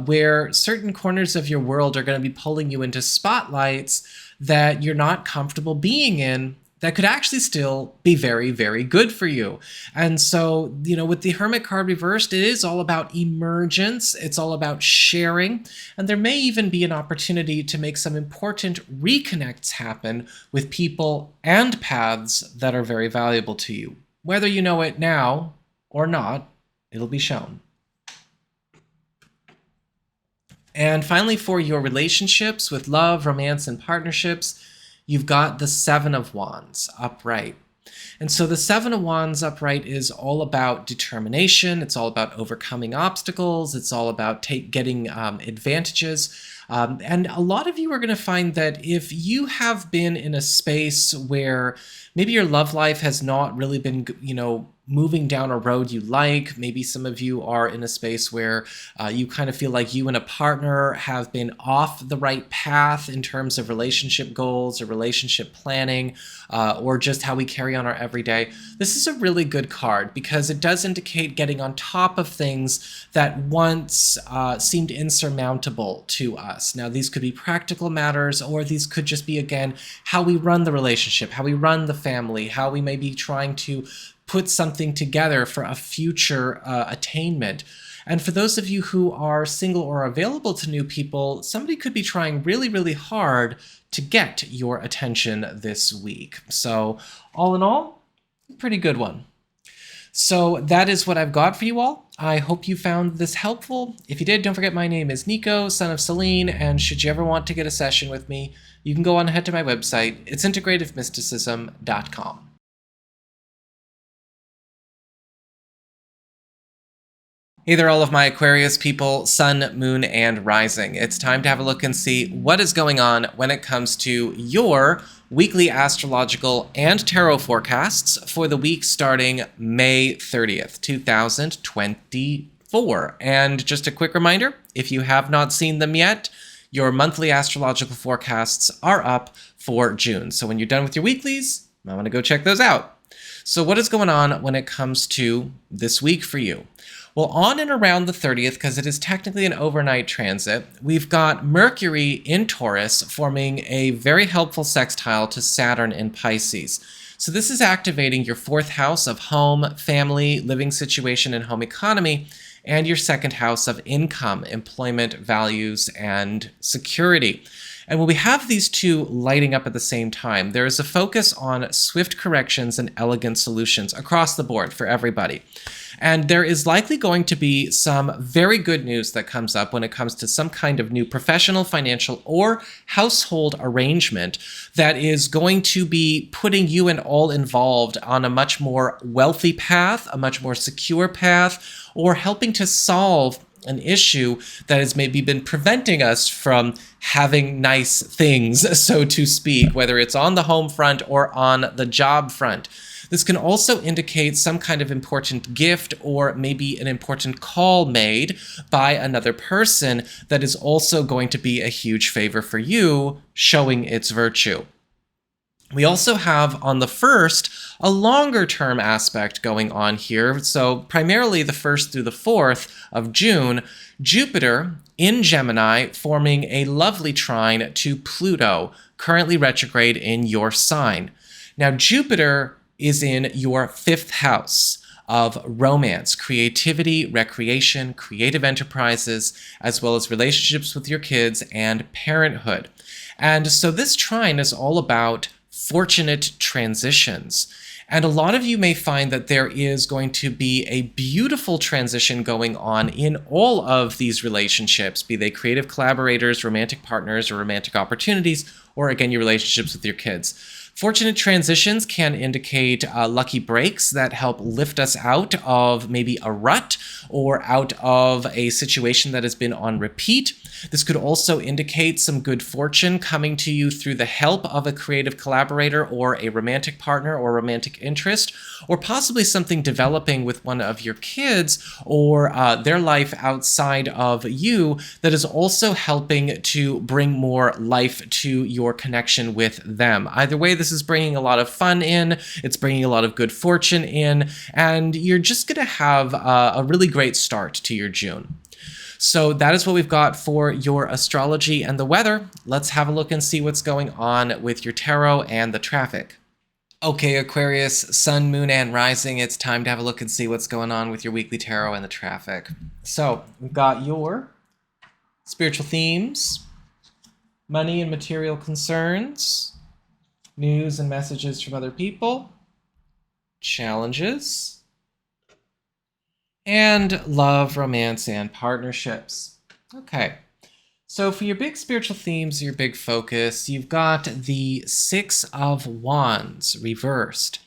where certain corners of your world are going to be pulling you into spotlights that you're not comfortable being in, that could actually still be very, very good for you. And so, with the Hermit card reversed, it is all about emergence. It's all about sharing. And there may even be an opportunity to make some important reconnects happen with people and paths that are very valuable to you. Whether you know it now or not, it'll be shown. And finally, for your relationships with love, romance, and partnerships, you've got the Seven of Wands upright. And so the Seven of Wands upright is all about determination. It's all about overcoming obstacles. It's all about getting advantages. And a lot of you are going to find that if you have been in a space where maybe your love life has not really been, moving down a road you like. Maybe some of you are in a space where you kind of feel like you and a partner have been off the right path in terms of relationship goals or relationship planning, or just how we carry on our everyday. This is a really good card because it does indicate getting on top of things that once seemed insurmountable to us. Now, these could be practical matters, or these could just be, again, how we run the relationship, how we run the family, how we may be trying to put something together for a future attainment. And for those of you who are single or available to new people, somebody could be trying really, really hard to get your attention this week. So all in all, pretty good one. So that is what I've got for you all. I hope you found this helpful. If you did, don't forget my name is Nico, Son of Selene, and should you ever want to get a session with me, you can go on ahead to my website. It's integrativemysticism.com. Hey there, all of my Aquarius people, Sun, Moon, and Rising. It's time to have a look and see what is going on when it comes to your weekly astrological and tarot forecasts for the week starting May 30th, 2024. And just a quick reminder, if you have not seen them yet, your monthly astrological forecasts are up for June. So when you're done with your weeklies, I want to go check those out. So what is going on when it comes to this week for you? Well, on and around the 30th, because it is technically an overnight transit, we've got Mercury in Taurus forming a very helpful sextile to Saturn in Pisces. So this is activating your fourth house of home, family, living situation, and home economy, and your second house of income, employment, values, and security. And when we have these two lighting up at the same time, there is a focus on swift corrections and elegant solutions across the board for everybody. And there is likely going to be some very good news that comes up when it comes to some kind of new professional, financial, or household arrangement that is going to be putting you and all involved on a much more wealthy path, a much more secure path, or helping to solve an issue that has maybe been preventing us from having nice things, so to speak, whether it's on the home front or on the job front. This can also indicate some kind of important gift or maybe an important call made by another person that is also going to be a huge favor for you, showing its virtue. We also have on the 1st a longer term aspect going on here. So primarily the 1st through the 4th of June, Jupiter in Gemini forming a lovely trine to Pluto, currently retrograde in your sign. Now Jupiter is in your 5th house of romance, creativity, recreation, creative enterprises, as well as relationships with your kids and parenthood. And so this trine is all about fortunate transitions. And a lot of you may find that there is going to be a beautiful transition going on in all of these relationships, be they creative collaborators, romantic partners, or romantic opportunities, or again, your relationships with your kids. Fortunate transitions can indicate lucky breaks that help lift us out of maybe a rut or out of a situation that has been on repeat. This could also indicate some good fortune coming to you through the help of a creative collaborator or a romantic partner or romantic interest, or possibly something developing with one of your kids or their life outside of you that is also helping to bring more life to your connection with them. Either way, this is bringing a lot of fun in, it's bringing a lot of good fortune in, and you're just going to have a really great start to your June. So that is what we've got for your astrology and the weather. Let's have a look and see what's going on with your tarot and the traffic. Okay, Aquarius, Sun, Moon, and Rising, it's time to have a look and see what's going on with your weekly tarot and the traffic. So we've got your spiritual themes, money and material concerns, news and messages from other people, challenges, and love, romance, and partnerships. Okay, so for your big spiritual themes, your big focus, you've got the Six of Wands reversed.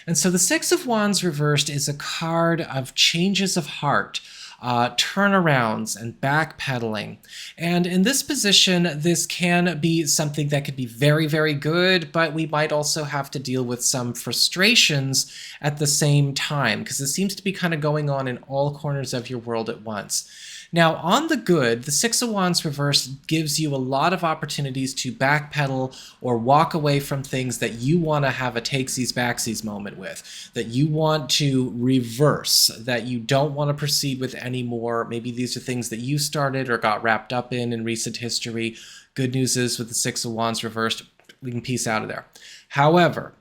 And so the Six of Wands reversed is a card of changes of heart, turnarounds and backpedaling. And in this position, this can be something that could be very, very good, but we might also have to deal with some frustrations at the same time, because it seems to be kind of going on in all corners of your world at once. Now, on the good, the Six of Wands reversed gives you a lot of opportunities to backpedal or walk away from things that you want to have a takesies-backsies moment with, that you want to reverse, that you don't want to proceed with anymore. Maybe these are things that you started or got wrapped up in recent history. Good news is with the Six of Wands reversed, we can piece out of there. However,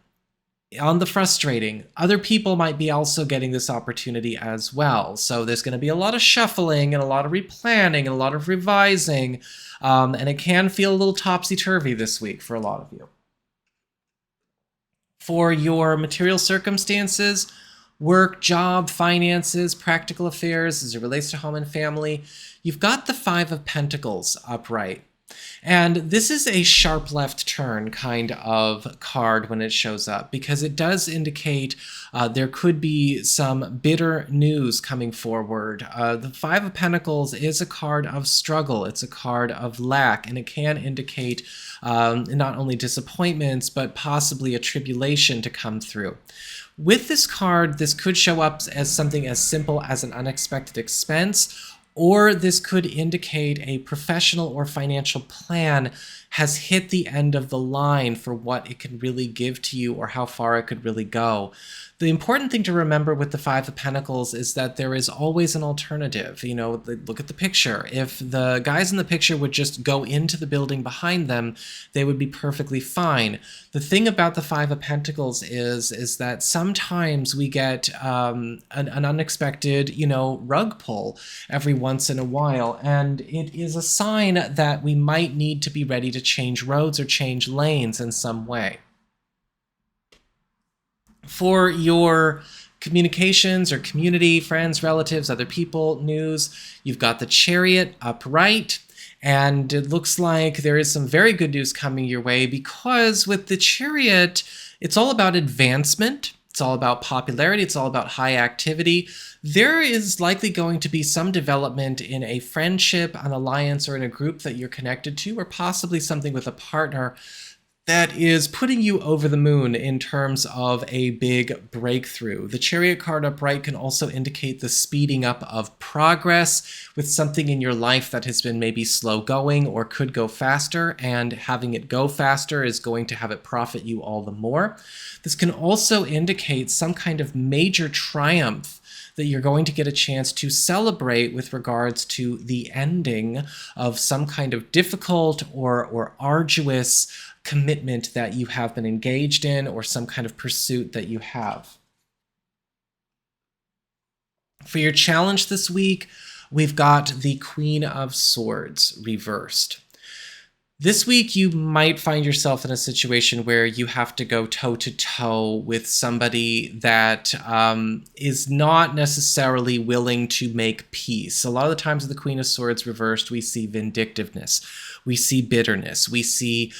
on the frustrating, other people might be also getting this opportunity as well. So there's going to be a lot of shuffling and a lot of replanning and a lot of revising, and it can feel a little topsy-turvy this week for a lot of you. For your material circumstances, work, job, finances, practical affairs as it relates to home and family, you've got the Five of Pentacles upright. And this is a sharp left turn kind of card when it shows up, because it does indicate there could be some bitter news coming forward. The Five of Pentacles is a card of struggle. It's a card of lack, and it can indicate not only disappointments, but possibly a tribulation to come through. With this card, this could show up as something as simple as an unexpected expense, or this could indicate a professional or financial plan has hit the end of the line for what it can really give to you or how far it could really go. The important thing to remember with the Five of Pentacles is that there is always an alternative. You know, look at the picture. If the guys in the picture would just go into the building behind them, they would be perfectly fine. The thing about the Five of Pentacles is that sometimes we get an unexpected, rug pull every once in a while, and it is a sign that we might need to be ready to change roads or change lanes in some way. For your communications or community, friends, relatives, other people, news, you've got the Chariot upright, and it looks like there is some very good news coming your way, because with the Chariot, it's all about advancement. It's all about popularity. It's all about high activity. There is likely going to be some development in a friendship, an alliance, or in a group that you're connected to, or possibly something with a partner that is putting you over the moon in terms of a big breakthrough. The Chariot card upright can also indicate the speeding up of progress with something in your life that has been maybe slow going or could go faster, and having it go faster is going to have it profit you all the more. This can also indicate some kind of major triumph that you're going to get a chance to celebrate with regards to the ending of some kind of difficult or arduous commitment that you have been engaged in, or some kind of pursuit that you have. For your challenge this week, we've got the Queen of Swords reversed. This week, you might find yourself in a situation where you have to go toe-to-toe with somebody that is not necessarily willing to make peace. A lot of the times with the Queen of Swords reversed, we see vindictiveness, we see bitterness, we see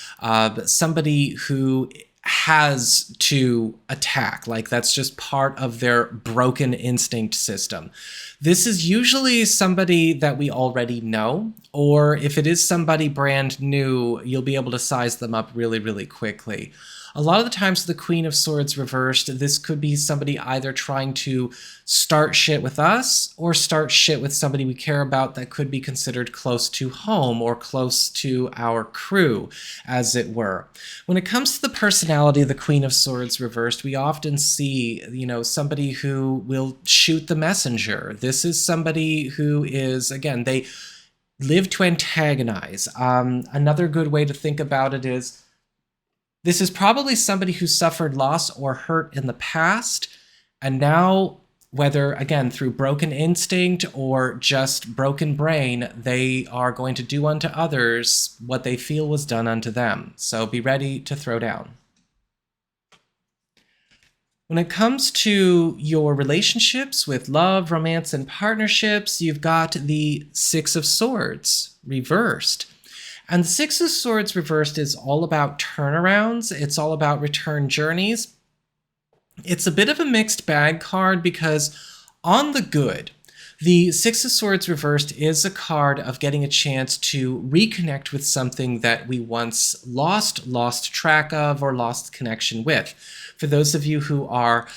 somebody who has to attack, like that's just part of their broken instinct system. This is usually somebody that we already know, or if it is somebody brand new, you'll be able to size them up really, really quickly. A lot of the times the Queen of Swords reversed, this could be somebody either trying to start shit with us or start shit with somebody we care about that could be considered close to home or close to our crew, as it were. When it comes to the personality of the Queen of Swords reversed, we often see, somebody who will shoot the messenger. This is somebody who is, again, they live to antagonize. Another good way to think about it is, this is probably somebody who suffered loss or hurt in the past, and now, whether, again, through broken instinct or just broken brain, they are going to do unto others what they feel was done unto them. So be ready to throw down. When it comes to your relationships with love, romance, and partnerships, you've got the Six of Swords reversed. And the Six of Swords reversed is all about turnarounds. It's all about return journeys. It's a bit of a mixed bag card because on the good, the Six of Swords reversed is a card of getting a chance to reconnect with something that we once lost track of, or lost connection with. For those of you who are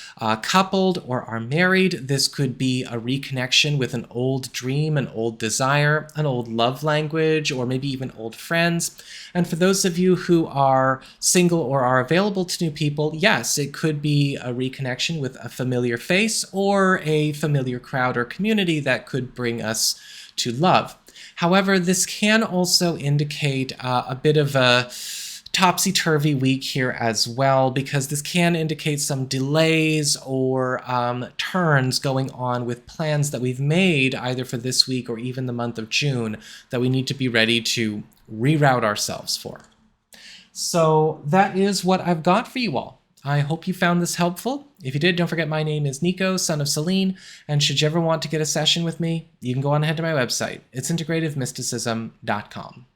coupled or are married, this could be a reconnection with an old dream, an old desire, an old love language, or maybe even old friends. And for those of you who are single or are available to new people, yes, it could be a reconnection with a familiar face or a familiar crowd or community that could bring us to love. However, this can also indicate a bit of a topsy-turvy week here as well, because this can indicate some delays or turns going on with plans that we've made either for this week or even the month of June that we need to be ready to reroute ourselves for. So that is what I've got for you all. I hope you found this helpful. If you did, don't forget my name is Nico, Son of Selene, and should you ever want to get a session with me, you can go on ahead to my website. It's integrativemysticism.com.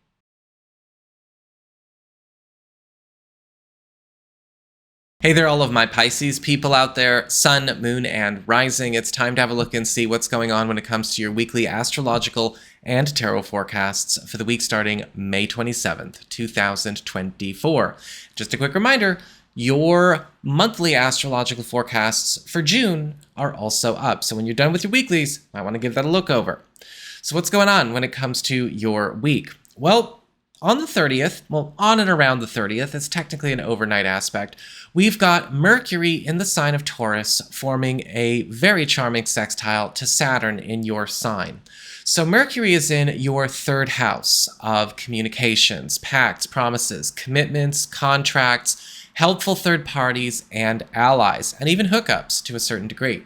Hey there, all of my Pisces people out there, Sun, Moon, and Rising. It's time to have a look and see what's going on when it comes to your weekly astrological and tarot forecasts for the week starting May 27th, 2024. Just a quick reminder, your monthly astrological forecasts for June are also up. So when you're done with your weeklies, you might want to give that a look over. So what's going on when it comes to your week? Well, on the 30th, on and around the 30th, it's technically an overnight aspect, we've got Mercury in the sign of Taurus forming a very charming sextile to Saturn in your sign. So Mercury is in your third house of communications, pacts, promises, commitments, contracts, helpful third parties, and allies, and even hookups to a certain degree.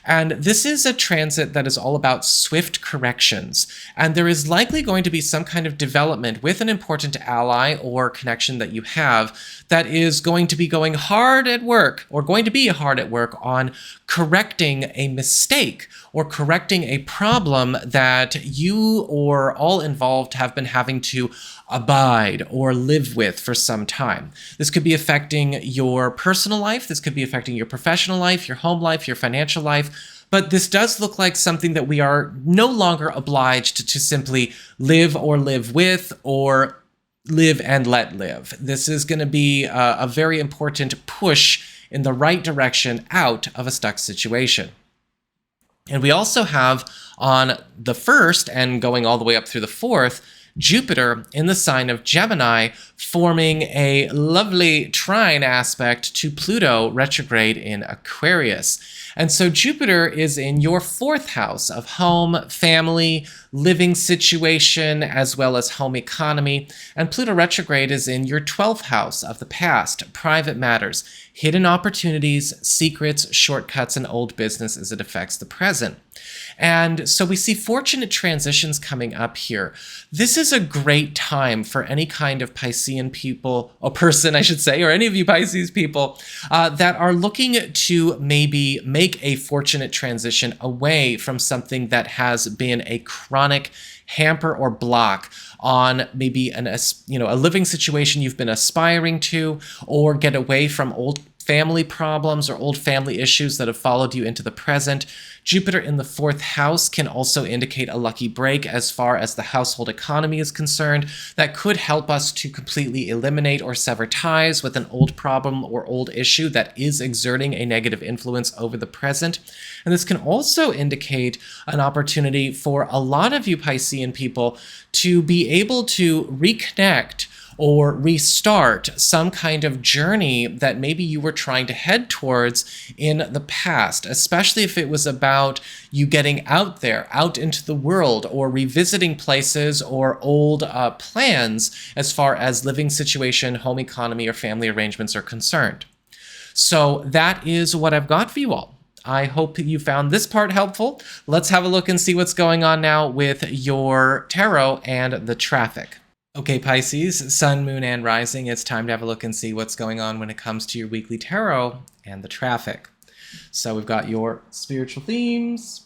And this is a transit that is all about swift corrections, and there is likely going to be some kind of development with an important ally or connection that you have that is going to be going hard at work, or going to be hard at work on correcting a mistake or correcting a problem that you or all involved have been having to abide or live with for some time. This could be affecting your personal life, this could be affecting your professional life, your home life, your financial life, but this does look like something that we are no longer obliged to simply live or live with or live and let live. This is going to be a very important push in the right direction out of a stuck situation. And we also have on the 1st and going all the way up through the 4th, Jupiter in the sign of Gemini forming a lovely trine aspect to Pluto retrograde in Aquarius. And so Jupiter is in your 4th house of home, family, living situation as well as home economy. And Pluto retrograde is in your 12th house of the past, private matters, hidden opportunities, secrets, shortcuts, and old business as it affects the present. And so we see fortunate transitions coming up here. This is a great time for any kind of Piscean people, or person, I should say, or any of you Pisces people that are looking to maybe make a fortunate transition away from something that has been a chronic hamper or block on maybe a living situation you've been aspiring to, or get away from old family problems or old family issues that have followed you into the present. Jupiter in the 4th house can also indicate a lucky break as far as the household economy is concerned. That could help us to completely eliminate or sever ties with an old problem or old issue that is exerting a negative influence over the present. And this can also indicate an opportunity for a lot of you Piscean people to be able to reconnect or restart some kind of journey that maybe you were trying to head towards in the past, especially if it was about you getting out there, out into the world, or revisiting places or old plans as far as living situation, home economy, or family arrangements are concerned. So that is what I've got for you all. I hope you found this part helpful. Let's have a look and see what's going on now with your tarot and the traffic. Okay, Pisces, Sun, Moon, and Rising, it's time to have a look and see what's going on when it comes to your weekly tarot and the traffic. So we've got your spiritual themes,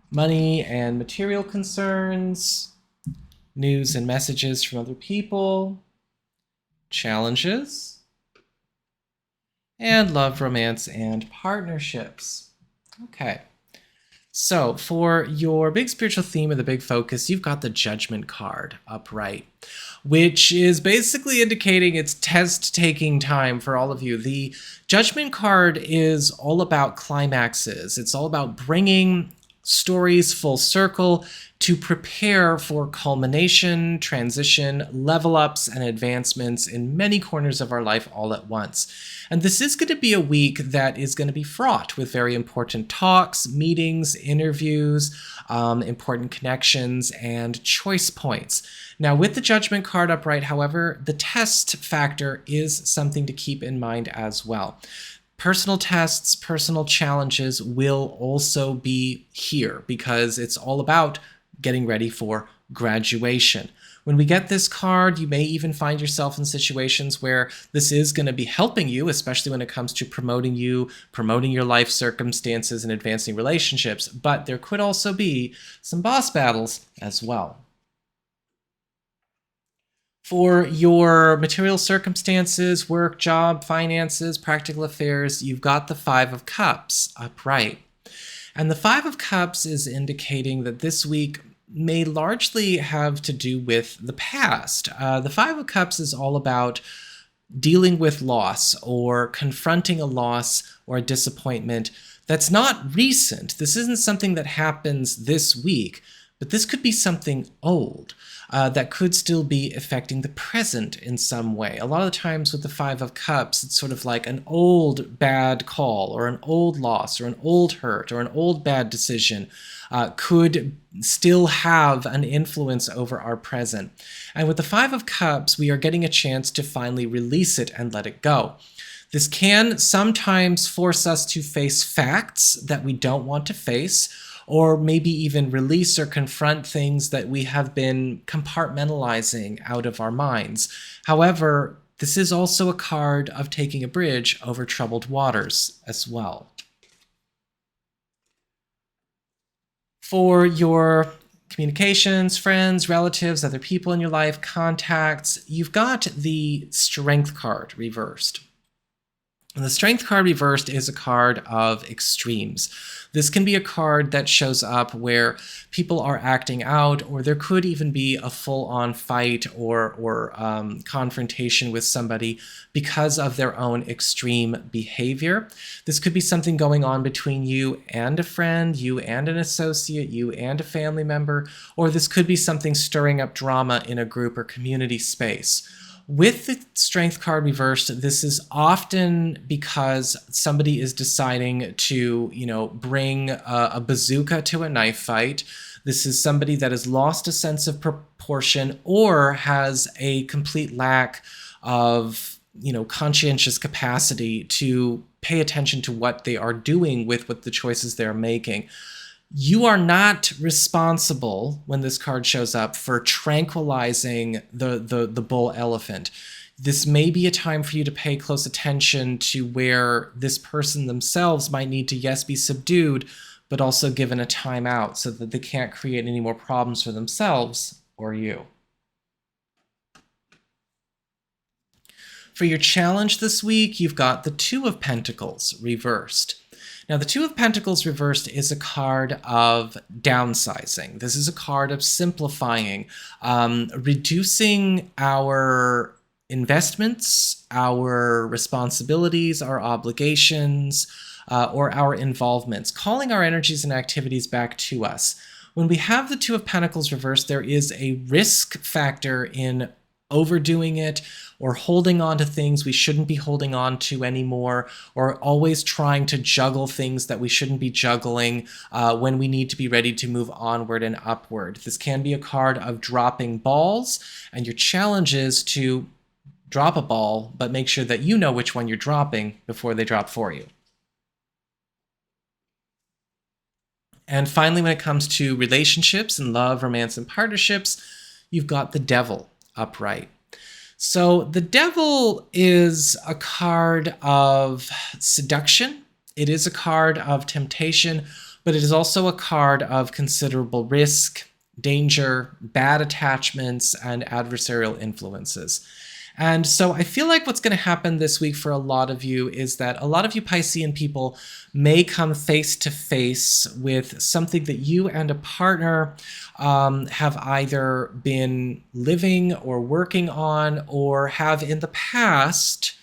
money and material concerns, news and messages from other people, challenges, and love, romance, and partnerships. Okay. So for your big spiritual theme or the big focus, you've got the Judgment card upright, which is basically indicating it's test-taking time for all of you. The Judgment card is all about climaxes. It's all about bringing stories full circle to prepare for culmination, transition, level ups, and advancements in many corners of our life all at once. And this is going to be a week that is going to be fraught with very important talks, meetings, interviews, important connections, and choice points. Now, with the Judgment card upright, however, the test factor is something to keep in mind as well. Personal tests, personal challenges will also be here because it's all about getting ready for graduation. When we get this card, you may even find yourself in situations where this is going to be helping you, especially when it comes to promoting you, promoting your life circumstances, and advancing relationships. But there could also be some boss battles as well. For your material circumstances, work, job, finances, practical affairs, you've got the 5 of Cups upright. And the 5 of Cups is indicating that this week may largely have to do with the past. The 5 of Cups is all about dealing with loss or confronting a loss or a disappointment that's not recent. This isn't something that happens this week, but this could be something old. That could still be affecting the present in some way. A lot of the times with the 5 of Cups, it's sort of like an old bad call or an old loss or an old hurt or an old bad decision could still have an influence over our present. And with the 5 of Cups, we are getting a chance to finally release it and let it go. This can sometimes force us to face facts that we don't want to face, or maybe even release or confront things that we have been compartmentalizing out of our minds. However, this is also a card of taking a bridge over troubled waters as well. For your communications, friends, relatives, other people in your life, contacts, you've got the Strength card reversed. And the Strength card reversed is a card of extremes. This can be a card that shows up where people are acting out, or there could even be a full-on fight or confrontation with somebody because of their own extreme behavior. This could be something going on between you and a friend, you and an associate, you and a family member, or this could be something stirring up drama in a group or community space. With the Strength card reversed, this is often because somebody is deciding to, bring a bazooka to a knife fight. This is somebody that has lost a sense of proportion or has a complete lack of, conscientious capacity to pay attention to what they are doing with what the choices they're making. You are not responsible, when this card shows up, for tranquilizing the bull elephant. This may be a time for you to pay close attention to where this person themselves might need to, yes, be subdued, but also given a timeout so that they can't create any more problems for themselves or you. For your challenge this week, you've got the Two of Pentacles reversed. Now, the Two of Pentacles reversed is a card of downsizing. This is a card of simplifying, reducing our investments, our responsibilities, our obligations, or our involvements, calling our energies and activities back to us. When we have the Two of Pentacles reversed, there is a risk factor in overdoing it or holding on to things we shouldn't be holding on to anymore, or always trying to juggle things that we shouldn't be juggling when we need to be ready to move onward and upward. This can be a card of dropping balls, and your challenge is to drop a ball, but make sure that you know which one you're dropping before they drop for you. And finally, when it comes to relationships and love, romance, and partnerships, you've got the Devil upright. So the Devil is a card of seduction. It is a card of temptation, but it is also a card of considerable risk, danger, bad attachments, and adversarial influences. And so I feel like what's going to happen this week for a lot of you is that a lot of you Piscean people may come face to face with something that you and a partner have either been living or working on, or have in the past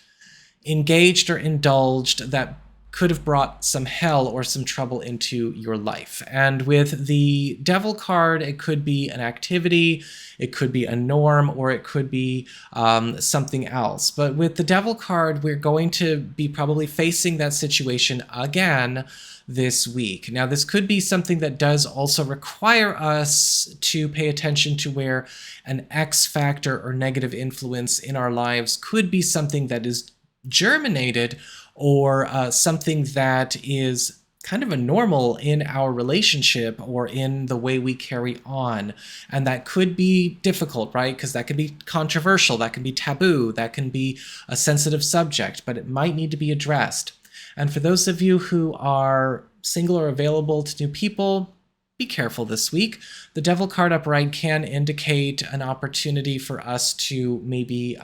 engaged or indulged that could have brought some hell or some trouble into your life. And with the Devil card, it could be an activity, it could be a norm, or it could be something else. But with the Devil card, we're going to be probably facing that situation again this week. Now, this could be something that does also require us to pay attention to where an X factor or negative influence in our lives could be something that is germinated, or something that is kind of a normal in our relationship or in the way we carry on. And that could be difficult, right? Because that can be controversial, that can be taboo, that can be a sensitive subject, but it might need to be addressed. And for those of you who are single or available to new people, be careful this week. The Devil card upright can indicate an opportunity for us to maybe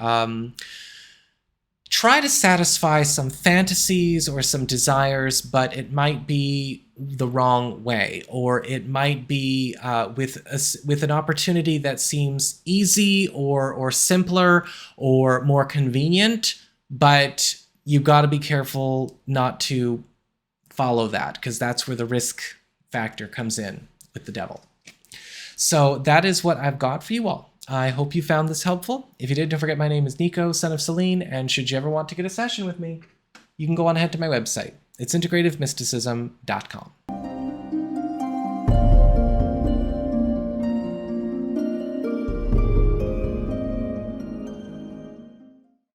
try to satisfy some fantasies or some desires, but it might be the wrong way, or it might be with an opportunity that seems easy or simpler or more convenient, but you've got to be careful not to follow that, because that's where the risk factor comes in with the Devil. So that is what I've got for you all. I hope you found this helpful. If you did, don't forget my name is Nico, Son of Selene, and should you ever want to get a session with me, you can go on ahead to my website. It's integrativemysticism.com.